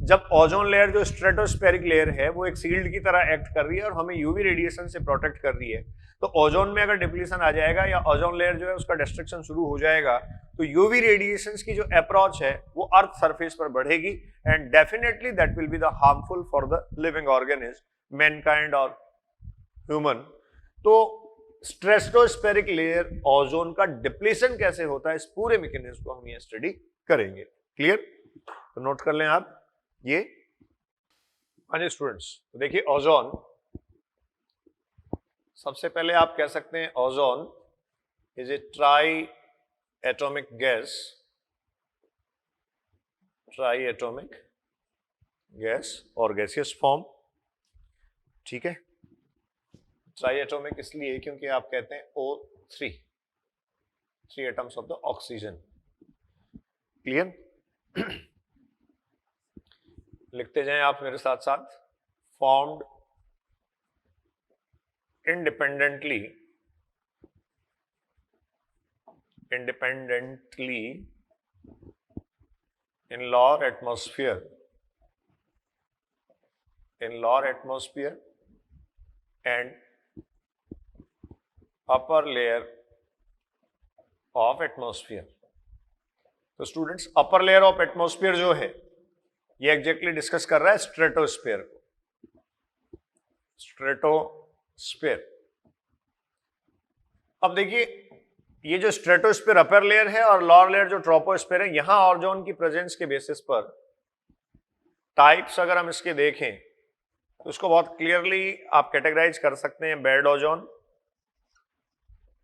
जब ओजोन लेयर जो स्ट्रेटोस्फेरिक लेयर है वो एक सील्ड की तरह एक्ट कर रही है और हमें यूवी रेडिएशन से प्रोटेक्ट कर रही है, तो ओजोन में अगर डिप्लीशन आ जाएगा या ओजोन लेयर जो है उसका डिस्ट्रक्शन शुरू हो जाएगा, तो यूवी रेडिएशंस की जो अप्रोच है वो अर्थ सरफेस पर बढ़ेगी, and definitely that will be the harmful for the living organism, Mankind और ह्यूमन। तो स्ट्रेटोस्फेरिक लेयर ओजोन का डिप्लीशन कैसे होता है, इस पूरे मैकेनिज्म को हम ये स्टडी करेंगे। क्लियर? तो नोट कर लें आप ये। हाँ जी स्टूडेंट्स, तो देखिए ओजोन, सबसे पहले आप कह सकते हैं ozone is a try atomic gas, try atomic gas और गैसियस फॉर्म, ठीक है। ट्राई एटॉमिक इसलिए क्योंकि आप कहते हैं O3, 3 atoms of the oxygen. Clear? लिखते जाएं आप मेरे साथ साथ, formed independently in lower atmosphere and upper layer of atmosphere. तो students upper layer of atmosphere जो है ये एग्जैक्टली डिस्कस कर रहा है स्ट्रेटोस्फेयर को, स्ट्रेटोस्फेयर। अब देखिए ये जो स्ट्रेटोस्फेयर अपर लेयर है और लोअर लेयर जो ट्रोपोस्फेयर है, यहां ओजोन की प्रेजेंस के बेसिस पर टाइप्स अगर हम इसके देखें तो उसको बहुत क्लियरली आप कैटेगराइज कर सकते हैं, बैड ओजोन,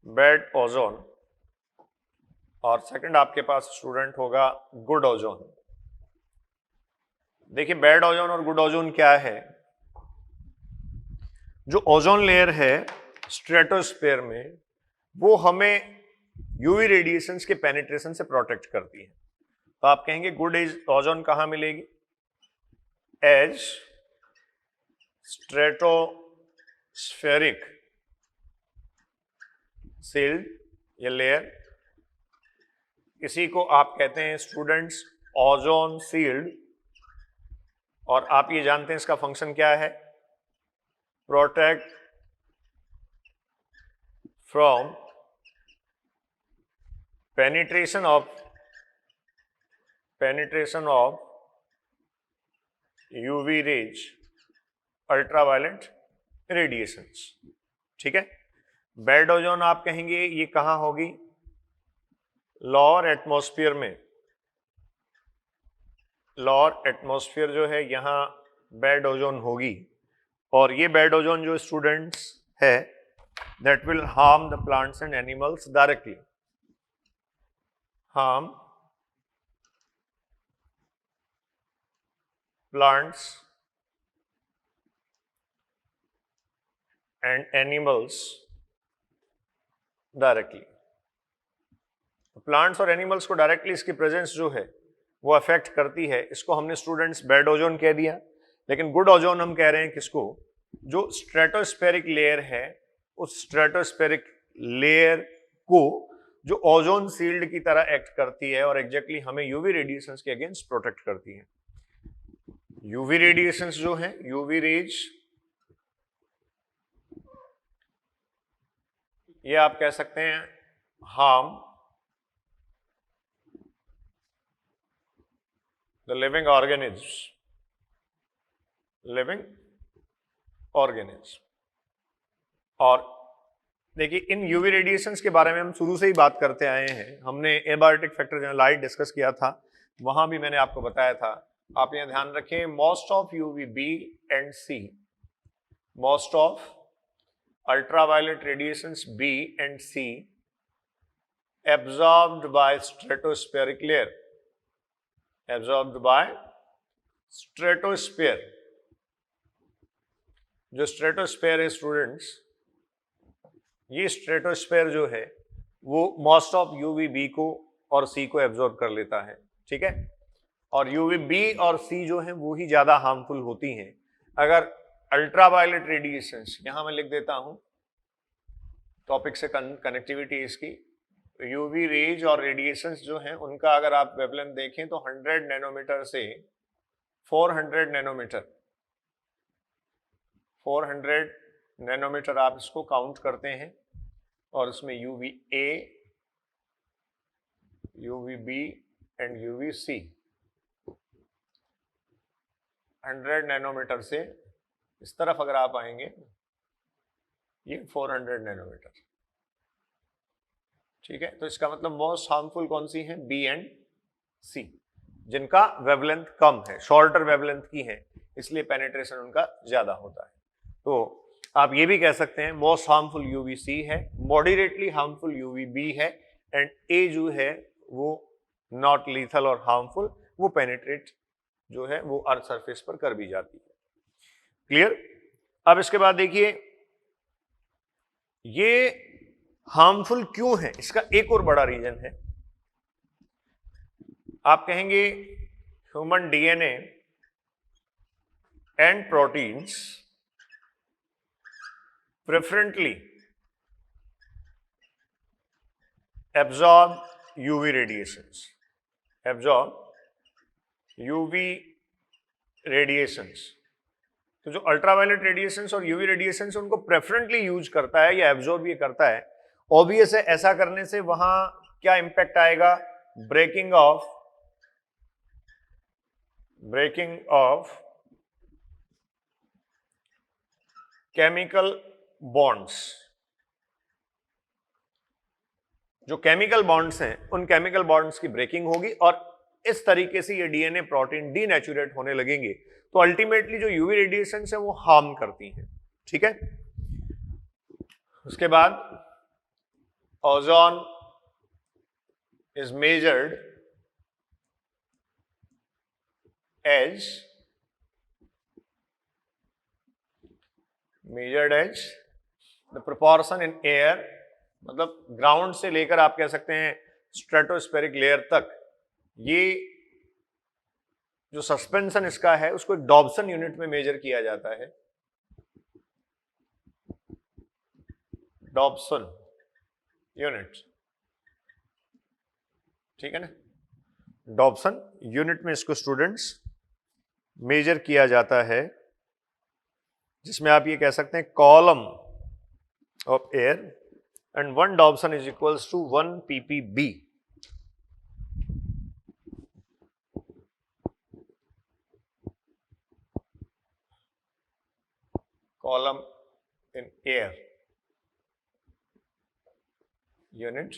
बैड ओजोन, और सेकंड आपके पास स्टूडेंट होगा गुड ओजोन। देखिए बैड ओजोन और गुड ओजोन क्या है। जो ओजोन लेयर है स्ट्रेटोस्फेयर में वो हमें यूवी रेडिएशंस के पेनिट्रेशन से प्रोटेक्ट करती है। तो आप कहेंगे गुड ओजोन कहां मिलेगी? एज स्ट्रेटोस्फेरिक सील्ड या लेयर, इसी को आप कहते हैं स्टूडेंट्स ओजोन सील्ड। और आप ये जानते हैं इसका फंक्शन क्या है? Protect from penetration of UV rays, ultraviolet radiations. ठीक है। बैड ओजोन आप कहेंगे ये कहां होगी? लोअर एटमॉस्फेयर में। लोअर एटमॉस्फेयर जो है यहां बैड ओजोन होगी, और ये बैड ओजोन जो स्टूडेंट्स है that will harm the plants and animals directly, harm plants and animals directly। Plants और एनिमल्स को डायरेक्टली इसकी प्रेजेंस जो है वो अफेक्ट करती है। इसको हमने स्टूडेंट्स बैड ओजोन कह दिया, लेकिन गुड ओजोन हम कह रहे हैं किसको? जो स्ट्रेटोस्फेरिक लेयर है उस स्ट्रेटोस्फेरिक लेयर को जो ओजोन सील्ड की तरह एक्ट करती है और एग्जैक्टली हमें यूवी रेडिएशंस के अगेंस्ट प्रोटेक्ट करती है। यूवी रेडिएशंस जो है, यूवी रेज, ये आप कह सकते हैं हार्म द लिविंग ऑर्गेनिज्म, और देखिए इन यूवी रेडिएशंस के बारे में हम शुरू से ही बात करते आए हैं। हमने एबायोटिक फैक्टर जहां लाइट डिस्कस किया था वहां भी मैंने आपको बताया था। आप यहां ध्यान रखें, most of UV B and C, most of ultraviolet radiations B and C absorbed by stratospheric layer, absorbed by stratosphere. जो स्ट्रेटोस्फेयर है स्टूडेंट्स, ये स्ट्रेटोस्फेयर जो है वो मोस्ट ऑफ यूवी बी को और सी को एब्जॉर्ब कर लेता है। ठीक है। और यूवी बी और सी जो है वो ही ज्यादा हार्मफुल होती हैं। अगर अल्ट्रावायलेट रेडिएशंस, यहां मैं लिख देता हूं टॉपिक से कनेक्टिविटी इसकी, यूवी रेज और रेडिएशंस जो हैं उनका अगर आप वेवलेंथ देखें तो 100 नैनोमीटर से 400 नैनोमीटर, 400 नैनोमीटर आप इसको काउंट करते हैं, और इसमें UV A, UV B and UV C 100 nanometer से इस तरफ अगर आप आएंगे ये 400 नैनोमीटर। ठीक है। तो इसका मतलब मोस्ट हार्मफुल कौन सी है? बी एंड सी, जिनका वेवलेंथ कम है, शॉर्टर वेवलेंथ की है, इसलिए पेनिट्रेशन उनका ज्यादा होता है। तो आप ये भी कह सकते हैं मोस्ट हार्मफुल यूवी सी है, मॉडरेटली हार्मफुल यूवी बी है, एंड ए जो है वो नॉट लीथल और हार्मफुल, वो पेनिट्रेट जो है वो अर्थ सरफेस पर कर भी जाती है। क्लियर? अब इसके बाद देखिए ये हार्मफुल क्यों है, इसका एक और बड़ा रीजन है। आप कहेंगे human DNA and proteins preferentially absorb UV radiations, absorb UV radiations। तो जो अल्ट्रावायलेट रेडिएशंस और यूवी रेडिएशंस उनको प्रेफरेंटली यूज करता है या एब्जॉर्ब ये करता है। ऑब्वियस है ऐसा करने से वहां क्या इंपैक्ट आएगा? Breaking of chemical bonds. जो केमिकल बॉन्ड्स हैं उन केमिकल बॉन्ड्स की ब्रेकिंग होगी और इस तरीके से ये डीएनए प्रोटीन डीनेचुरेट होने लगेंगे, तो अल्टीमेटली जो यूवी रेडिएशन है वो हार्म करती हैं। ठीक है, उसके बाद ozone is measured as the proportion in air, मतलब ग्राउंड से लेकर आप कह सकते हैं स्ट्रेटोस्फेरिक लेयर तक, ये जो सस्पेंशन इसका है उसको एक डॉब्सन यूनिट में मेजर किया जाता है। डॉब्सन यूनिट, ठीक है ना, डॉब्सन यूनिट में इसको स्टूडेंट्स मेजर किया जाता है, जिसमें आप ये कह सकते हैं column of air and 1 Dobson is equals to 1 ppb। Column in air unit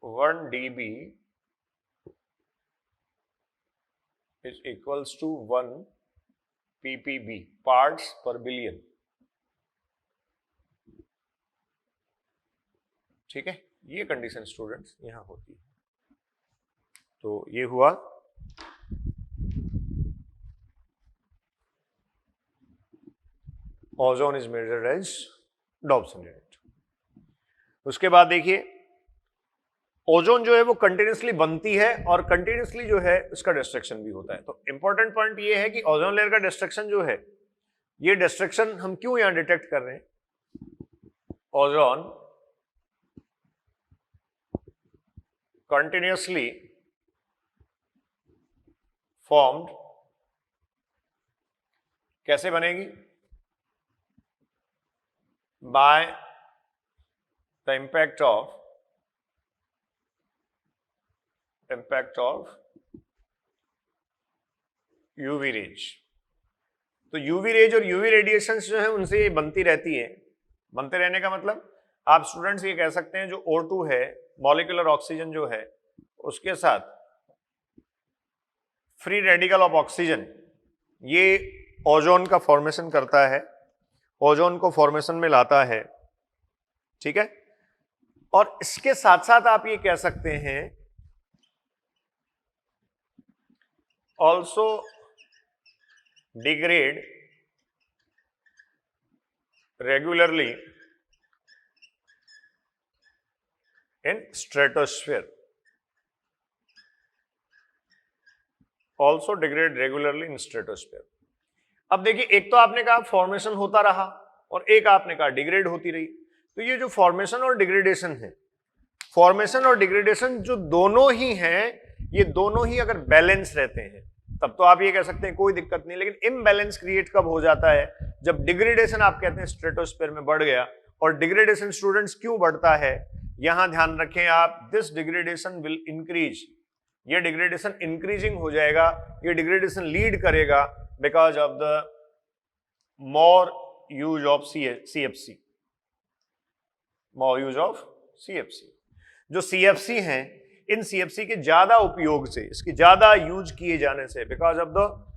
1 dB is equals to 1 ppb, parts per billion। ठीक है, ये कंडीशन स्टूडेंट्स यहां होती है। तो ये हुआ ozone is measured as Dobson unit. उसके बाद देखिए ओजोन जो है वो कंटिन्यूसली बनती है और कंटिन्यूसली जो है उसका डिस्ट्रक्शन भी होता है। तो इंपॉर्टेंट पॉइंट ये है कि ओजोन लेयर का डिस्ट्रक्शन जो है, ये डिस्ट्रक्शन हम क्यों यहां डिटेक्ट कर रहे हैं। ओजोन कंटिन्यूसली फॉर्म्ड कैसे बनेगी, by the impact of UV rays. तो यूवी रेज और यूवी रेडिएशन जो है उनसे ये बनती रहती है। बनते रहने का मतलब आप स्टूडेंट्स ये कह सकते हैं जो O2 है, मॉलिक्यूलर ऑक्सीजन जो है, उसके साथ फ्री रेडिकल ऑफ ऑक्सीजन, ये ओजोन का फॉर्मेशन करता है, ओजोन को फॉर्मेशन में लाता है। ठीक है, और इसके साथ साथ आप ये कह सकते हैं also degrade regularly in stratosphere, also degrade regularly in stratosphere। अब देखिए, एक तो आपने कहा फॉर्मेशन होता रहा और एक आपने कहा डिग्रेड होती रही। तो ये जो फॉर्मेशन और डिग्रेडेशन है, फॉर्मेशन और डिग्रेडेशन जो दोनों ही हैं, ये दोनों ही अगर बैलेंस रहते हैं तब तो आप ये कह सकते हैं कोई दिक्कत नहीं। लेकिन इम्बैलेंस क्रिएट कब हो जाता है, जब डिग्रेडेशन आप कहते हैं स्ट्रेटोस्फीयर में बढ़ गया। और डिग्रेडेशन स्टूडेंट्स क्यों बढ़ता है, यहां ध्यान रखें आप, दिस डिग्रेडेशन विल इंक्रीज, ये डिग्रेडेशन इंक्रीजिंग हो जाएगा, ये डिग्रेडेशन लीड करेगा because of the more use of CFC, more use of CFC। जो CFC हैं, इन CFC के ज्यादा उपयोग से, इसके ज्यादा यूज किए जाने से, because of the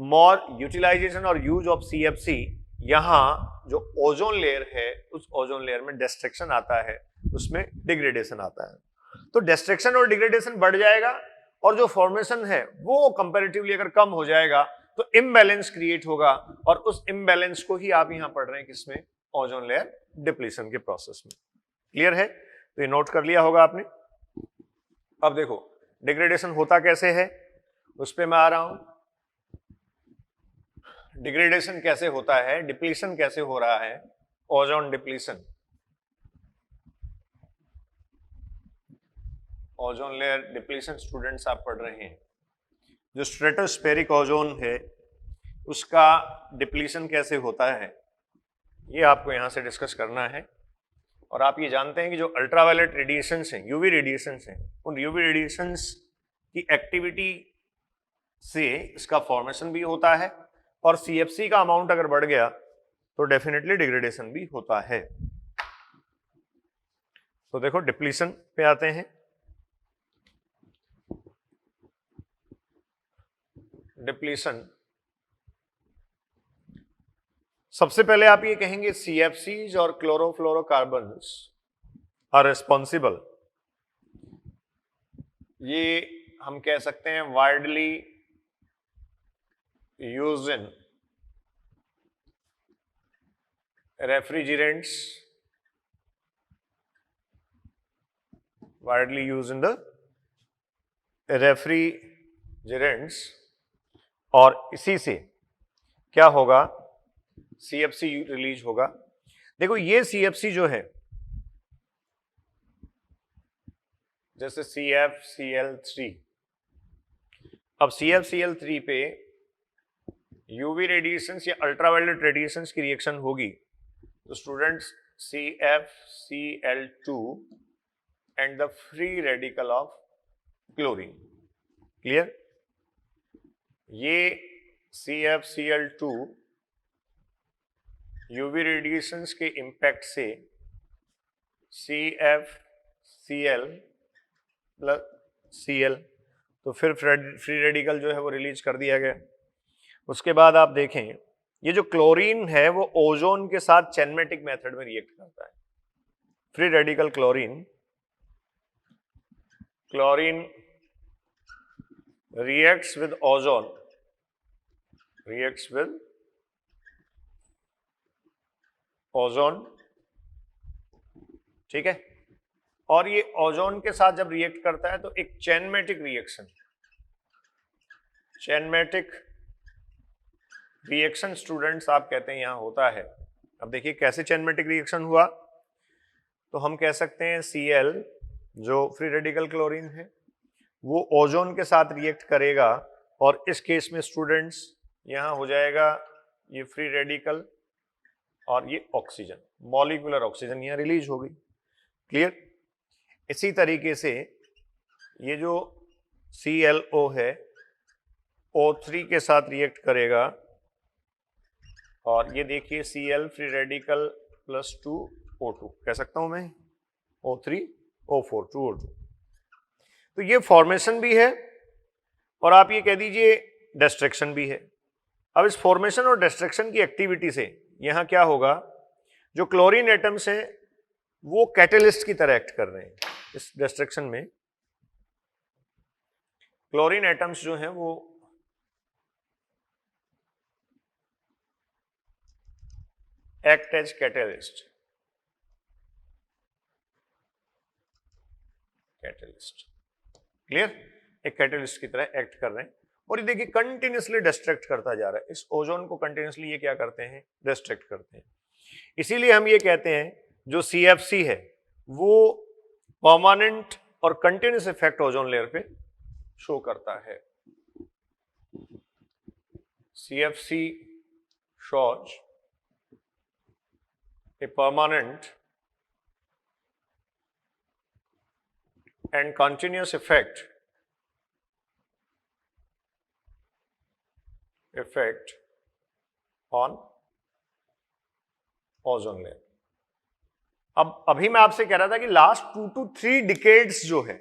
more utilization और यूज ऑफ CFC, यहां जो ओजोन लेयर है उस ओजोन लेयर में डिस्ट्रक्शन आता है, उसमें डिग्रेडेशन आता है। तो डिस्ट्रक्शन और डिग्रेडेशन बढ़ जाएगा और जो फॉर्मेशन है वो कंपैरेटिवली अगर कम हो जाएगा तो इम्बैलेंस क्रिएट होगा, और उस इम्बैलेंस को ही आप यहां पढ़ रहे हैं किसमें, ओजोन लेयर डिप्लीशन के प्रोसेस में। क्लियर है, तो ये नोट कर लिया होगा आपने। अब देखो डिग्रेडेशन होता कैसे है, उस पे मैं आ रहा हूं। डिग्रेडेशन कैसे होता है, डिप्लीशन कैसे हो रहा है, ozone depletion, ozone layer depletion students आप पढ़ रहे हैं। जो स्ट्रेटोस्फेरिक ओजोन है उसका डिप्लीशन कैसे होता है, ये आपको यहां से डिस्कस करना है। और आप ये जानते हैं कि जो अल्ट्रावायलेट रेडिएशंस हैं, यूवी रेडिएशंस हैं, उन यूवी रेडिएशंस की एक्टिविटी से इसका फॉर्मेशन भी होता है और सीएफसी का अमाउंट अगर बढ़ गया तो डेफिनेटली डिग्रेडेशन भी होता है। तो देखो डिप्लीशन पे आते हैं। डिप्लीशन, सबसे पहले आप ये कहेंगे सीएफसीज और क्लोरोफ्लोरोकार्बन्स आर रिस्पॉन्सिबल, ये हम कह सकते हैं widely used in refrigerants, widely used in the refrigerants, और इसी से क्या होगा, सीएफसी रिलीज होगा। देखो ये सीएफसी जो है, जैसे CFCl3, अब CFCl3 पे यूवी रेडिएशंस या अल्ट्रावायलेट रेडिएशंस की रिएक्शन होगी तो students CFCl2 and the free radical of chlorine, clear. ये CFCl2 यूवी रेडिएशंस के इंपैक्ट से CFCl प्लस Cl, तो फिर फ्री रेडिकल जो है वो रिलीज कर दिया गया। उसके बाद आप देखें ये जो क्लोरीन है वो ओजोन के साथ चैनमेटिक मेथड में रिएक्ट करता है। Free radical chlorine reacts with ozone, ठीक है। और ये ओजोन के साथ जब रिएक्ट करता है तो एक चैनमेटिक रिएक्शन स्टूडेंट्स आप कहते हैं यहां होता है। अब देखिए कैसे चैनमेटिक रिएक्शन हुआ, तो हम कह सकते हैं Cl जो फ्री रेडिकल क्लोरीन है वो ओजोन के साथ रिएक्ट करेगा और इस केस में स्टूडेंट्स यहां हो जाएगा ये फ्री रेडिकल और ये ऑक्सीजन, मॉलिक्यूलर ऑक्सीजन यहां रिलीज होगी, क्लियर। इसी तरीके से ये जो ClO है O3 के साथ रिएक्ट करेगा और ये देखिए Cl free radical plus 2O2 कह सकता हूं मैं, O3O4 2O2। तो ये फॉर्मेशन भी है और आप ये कह दीजिए डिस्ट्रक्शन भी है। अब इस फॉर्मेशन और डिस्ट्रक्शन की एक्टिविटी से यहां क्या होगा, जो क्लोरीन एटम्स हैं वो कैटलिस्ट की तरह एक्ट कर रहे हैं। इस डिस्ट्रक्शन में क्लोरीन एटम्स जो हैं वो एक्ट एज कैटलिस्ट, क्लियर, एक कैटलिस्ट की तरह एक्ट कर रहे हैं। और ये देखिए कंटिन्यूसली डिस्ट्रैक्ट करता जा रहा है, इस ओजोन को कंटिन्यूसली ये क्या करते हैं, डिस्ट्रैक्ट करते हैं। इसीलिए हम ये कहते हैं जो CFC है वो परमानेंट और कंटिन्यूस इफेक्ट ओजोन लेयर पे शो करता है। CFC shows a permanent and continuous effect on ozone layer. अब अभी मैं आपसे कह रहा था कि लास्ट 2 to 3 डिकेड्स जो है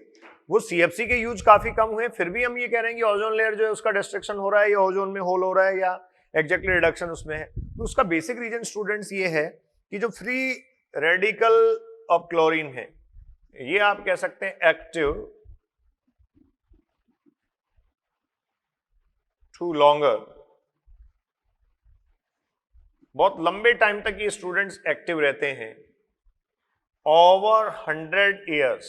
वो CFC के यूज काफी कम हुए, फिर भी हम ये कह रहे हैं कि ओजोन लेयर जो है उसका डिस्ट्रक्शन हो रहा है या ओजोन में होल हो रहा है या एग्जैक्टली रिडक्शन उसमें है। तो उसका बेसिक रीजन स्टूडेंट्स ये है कि जो फ्री रेडिकल ऑफ क्लोरीन है ये आप कह सकते हैं एक्टिव टू लॉन्गर, बहुत लंबे टाइम तक ये स्टूडेंट्स एक्टिव रहते हैं, ओवर 100 ईयर्स।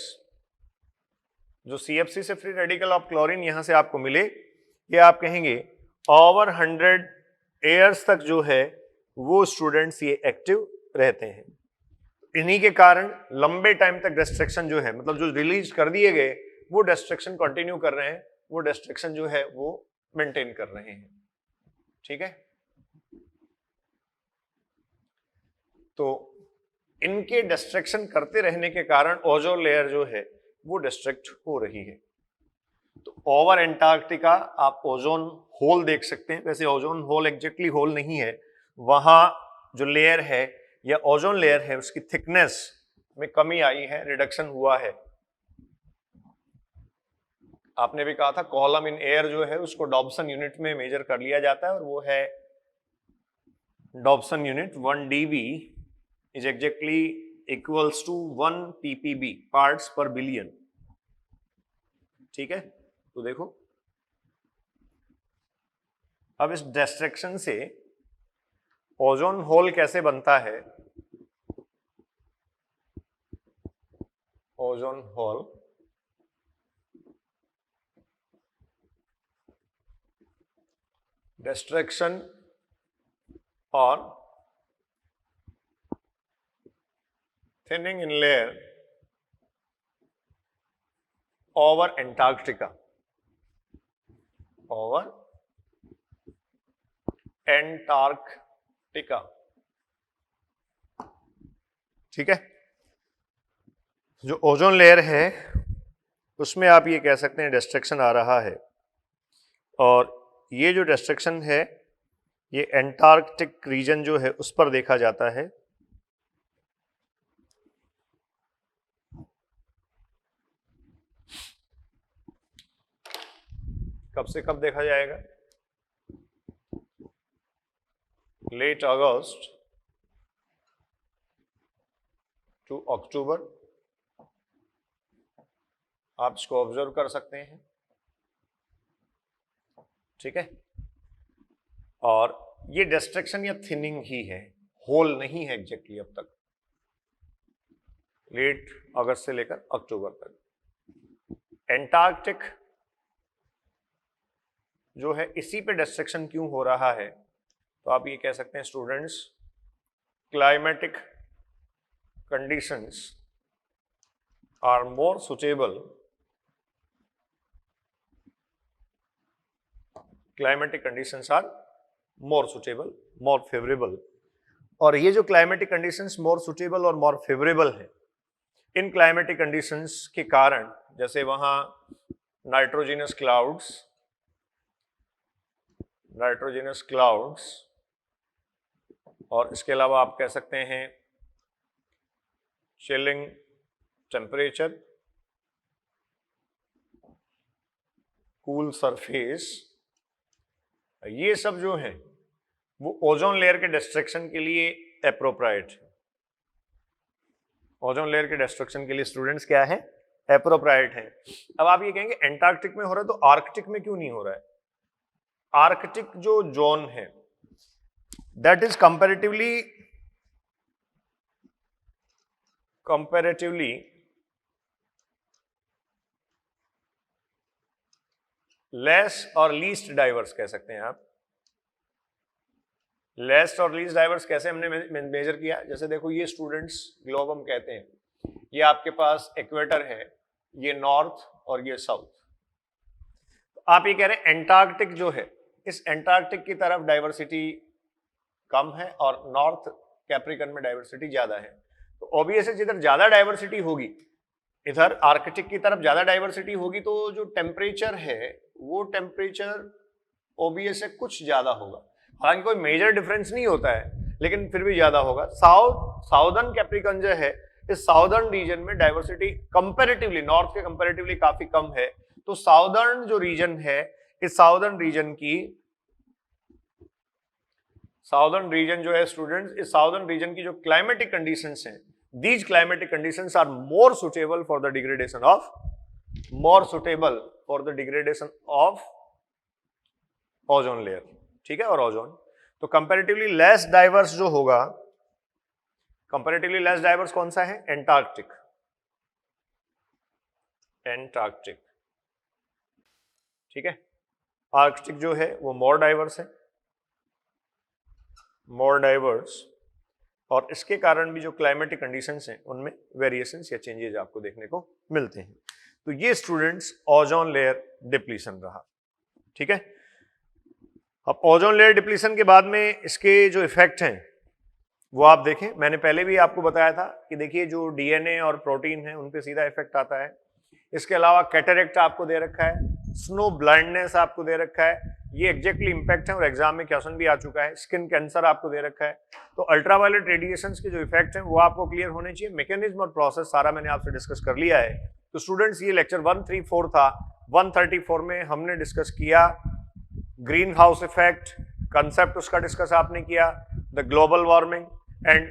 जो CFC से फ्री रेडिकल ऑफ क्लोरीन यहां से आपको मिले, ये आप कहेंगे ओवर 100 ईयर्स तक जो है वो स्टूडेंट्स ये एक्टिव रहते हैं। इन्हीं के कारण लंबे टाइम तक डिस्ट्रक्शन जो है, मतलब जो रिलीज कर दिए गए वो डिस्ट्रक्शन कंटिन्यू कर रहे हैं, वो डिस्ट्रक्शन जो है वो मेंटेन कर रहे हैं, ठीक है। तो इनके डिस्ट्रक्शन करते रहने के कारण ओजोन लेयर जो है वो डिस्ट्रक्ट हो रही है। तो ओवर एंटार्क्टिका आप ओजोन होल देख सकते हैं। वैसे ओजोन होल एग्जैक्टली होल नहीं है, वहां जो लेयर है या ओजोन लेयर है उसकी थिकनेस में कमी आई है, रिडक्शन हुआ है। आपने भी कहा था कॉलम इन एयर जो है उसको डॉब्सन यूनिट में मेजर कर लिया जाता है और वो है Dobson unit 1 dB is exactly equals to 1 ppb parts per billion. ठीक है, तो देखो अब इस डिस्ट्रक्शन से ओजोन होल कैसे बनता है। ओजोन होल डिस्ट्रक्शन और thinning in layer over Antarctica, over Antarctica. ठीक है, जो ओजोन लेयर है उसमें आप ये कह सकते हैं डिस्ट्रक्शन आ रहा है, और ये जो डिस्ट्रक्शन है ये एंटार्क्टिक रीजन जो है उस पर देखा जाता है। कब से कब देखा जाएगा? लेट अगस्त टू अक्टूबर, आप इसको ऑब्जर्व कर सकते हैं। ठीक है, और ये डिस्ट्रक्शन या थिनिंग ही है, होल नहीं है एग्जैक्टली अब तक, लेट अगस्त से लेकर अक्टूबर तक। एंटार्क्टिक जो है इसी पे डिस्ट्रक्शन क्यों हो रहा है, तो आप ये कह सकते हैं students climatic conditions are more suitable, climatic conditions are more suitable, more favourable. और ये जो क्लाइमेटिक कंडीशंस मोर सुटेबल और मोर फेवरेबल है, इन क्लाइमेटिक कंडीशंस के कारण जैसे वहां नाइट्रोजिनस क्लाउड्स और इसके अलावा आप कह सकते हैं चिलिंग टेम्परेचर, कूल सरफेस, ये सब जो है वो ओजोन लेयर के डिस्ट्रक्शन के लिए एप्रोप्रिएट है। ओजोन लेयर के डिस्ट्रक्शन के लिए स्टूडेंट्स क्या है? एप्रोप्रिएट है। अब आप ये कहेंगे एंटार्क्टिक में हो रहा है तो आर्कटिक में क्यों नहीं हो रहा है? आर्कटिक जो जोन है दैट इज कंपैरेटिवली लेस और लीस्ट डाइवर्स कह सकते हैं आप। लेस और लीस्ट डाइवर्स कैसे हमने मेजर किया? जैसे देखो ये स्टूडेंट्स ग्लोब हम कहते हैं, ये आपके पास इक्वेटर है, ये नॉर्थ और ये साउथ। तो आप ये कह रहे हैं एंटार्क्टिक जो है, इस एंटार्क्टिक की तरफ डाइवर्सिटी कम है और नॉर्थ कैप्रिकन में डाइवर्सिटी ज्यादा है। तो ऑब्वियसली जिधर ज्यादा डाइवर्सिटी होगी, इधर आर्कटिक की तरफ ज्यादा डाइवर्सिटी होगी, तो जो टेम्परेचर है वो टेम्परेचर ओबीएस से कुछ ज्यादा होगा। हालांकि कोई मेजर डिफरेंस नहीं होता है, लेकिन फिर भी ज्यादा होगा। साउदर्न कैप्रिकन जो है, इस साउदर्न रीजन में डाइवर्सिटी कंपैरेटिवली नॉर्थ के कंपैरेटिवली काफी कम है। तो साउदर्न जो रीजन है, इस साउदर्न रीजन जो है स्टूडेंट्स, इस साउदर्न रीजन की जो क्लाइमेटिक कंडीशंस हैं, these climatic conditions are more suitable for the degradation of ozone layer. ठीक है, और ओजोन तो कंपैरेटिवली लेस डाइवर्स जो होगा, कंपैरेटिवली लेस डाइवर्स कौन सा है? एंटार्क्टिक। ठीक है, आर्कटिक जो है वो मोर डाइवर्स है, और इसके कारण भी जो क्लाइमेटिक कंडीशंस हैं उनमें वेरिएशंस या चेंजेस आपको देखने को मिलते हैं। तो ये स्टूडेंट्स ओजोन लेयर डिप्लीशन रहा। ठीक है, अब ओजोन लेयर डिप्लीशन के बाद में इसके जो इफेक्ट हैं वो आप देखें, मैंने पहले भी आपको बताया था कि देखिए जो डीएनए और प्रोटीन है उन पे सीधा इफेक्ट आता है। इसके अलावा कैटरेक्ट आपको दे रखा है, स्नो ब्लाइंडनेस आपको दे रखा है, ये एग्जैक्टली इंपैक्ट है और एग्जाम में क्वेश्चन भी आ चुका है। स्किन कैंसर आपको दे रखा है। तो अल्ट्रावायलेट रेडिएशंस के जो इफेक्ट हैं वो आपको क्लियर होने चाहिए। मैकेनिज्म और प्रोसेस सारा मैंने आपसे डिस्कस कर लिया है। तो स्टूडेंट्स ये लेक्चर 134 था। 134 में हमने डिस्कस किया ग्रीन हाउस इफेक्ट, कंसेप्ट उसका डिस्कस आपने किया, the global warming, and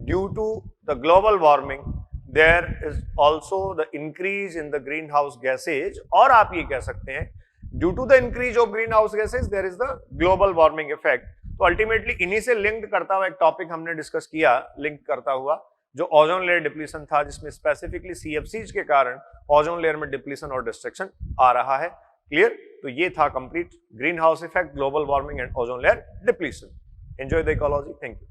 due to the global warming there is also the increase in the greenhouse gases, और आप ये कह सकते हैं due to the increase of greenhouse gases there is the global warming effect। तो ultimately इन्हीं से linked करता हुआ एक टॉपिक हमने डिस्कस किया, लिंक करता हुआ, जो ओजोन लेयर डिप्लीशन था, जिसमें स्पेसिफिकली सीएफसीज के कारण ओजोन लेयर में डिप्लीशन और डिस्ट्रक्शन आ रहा है। क्लियर? तो ये था complete green house effect, global warming and ozone layer depletion. Enjoy the ecology. Thank you.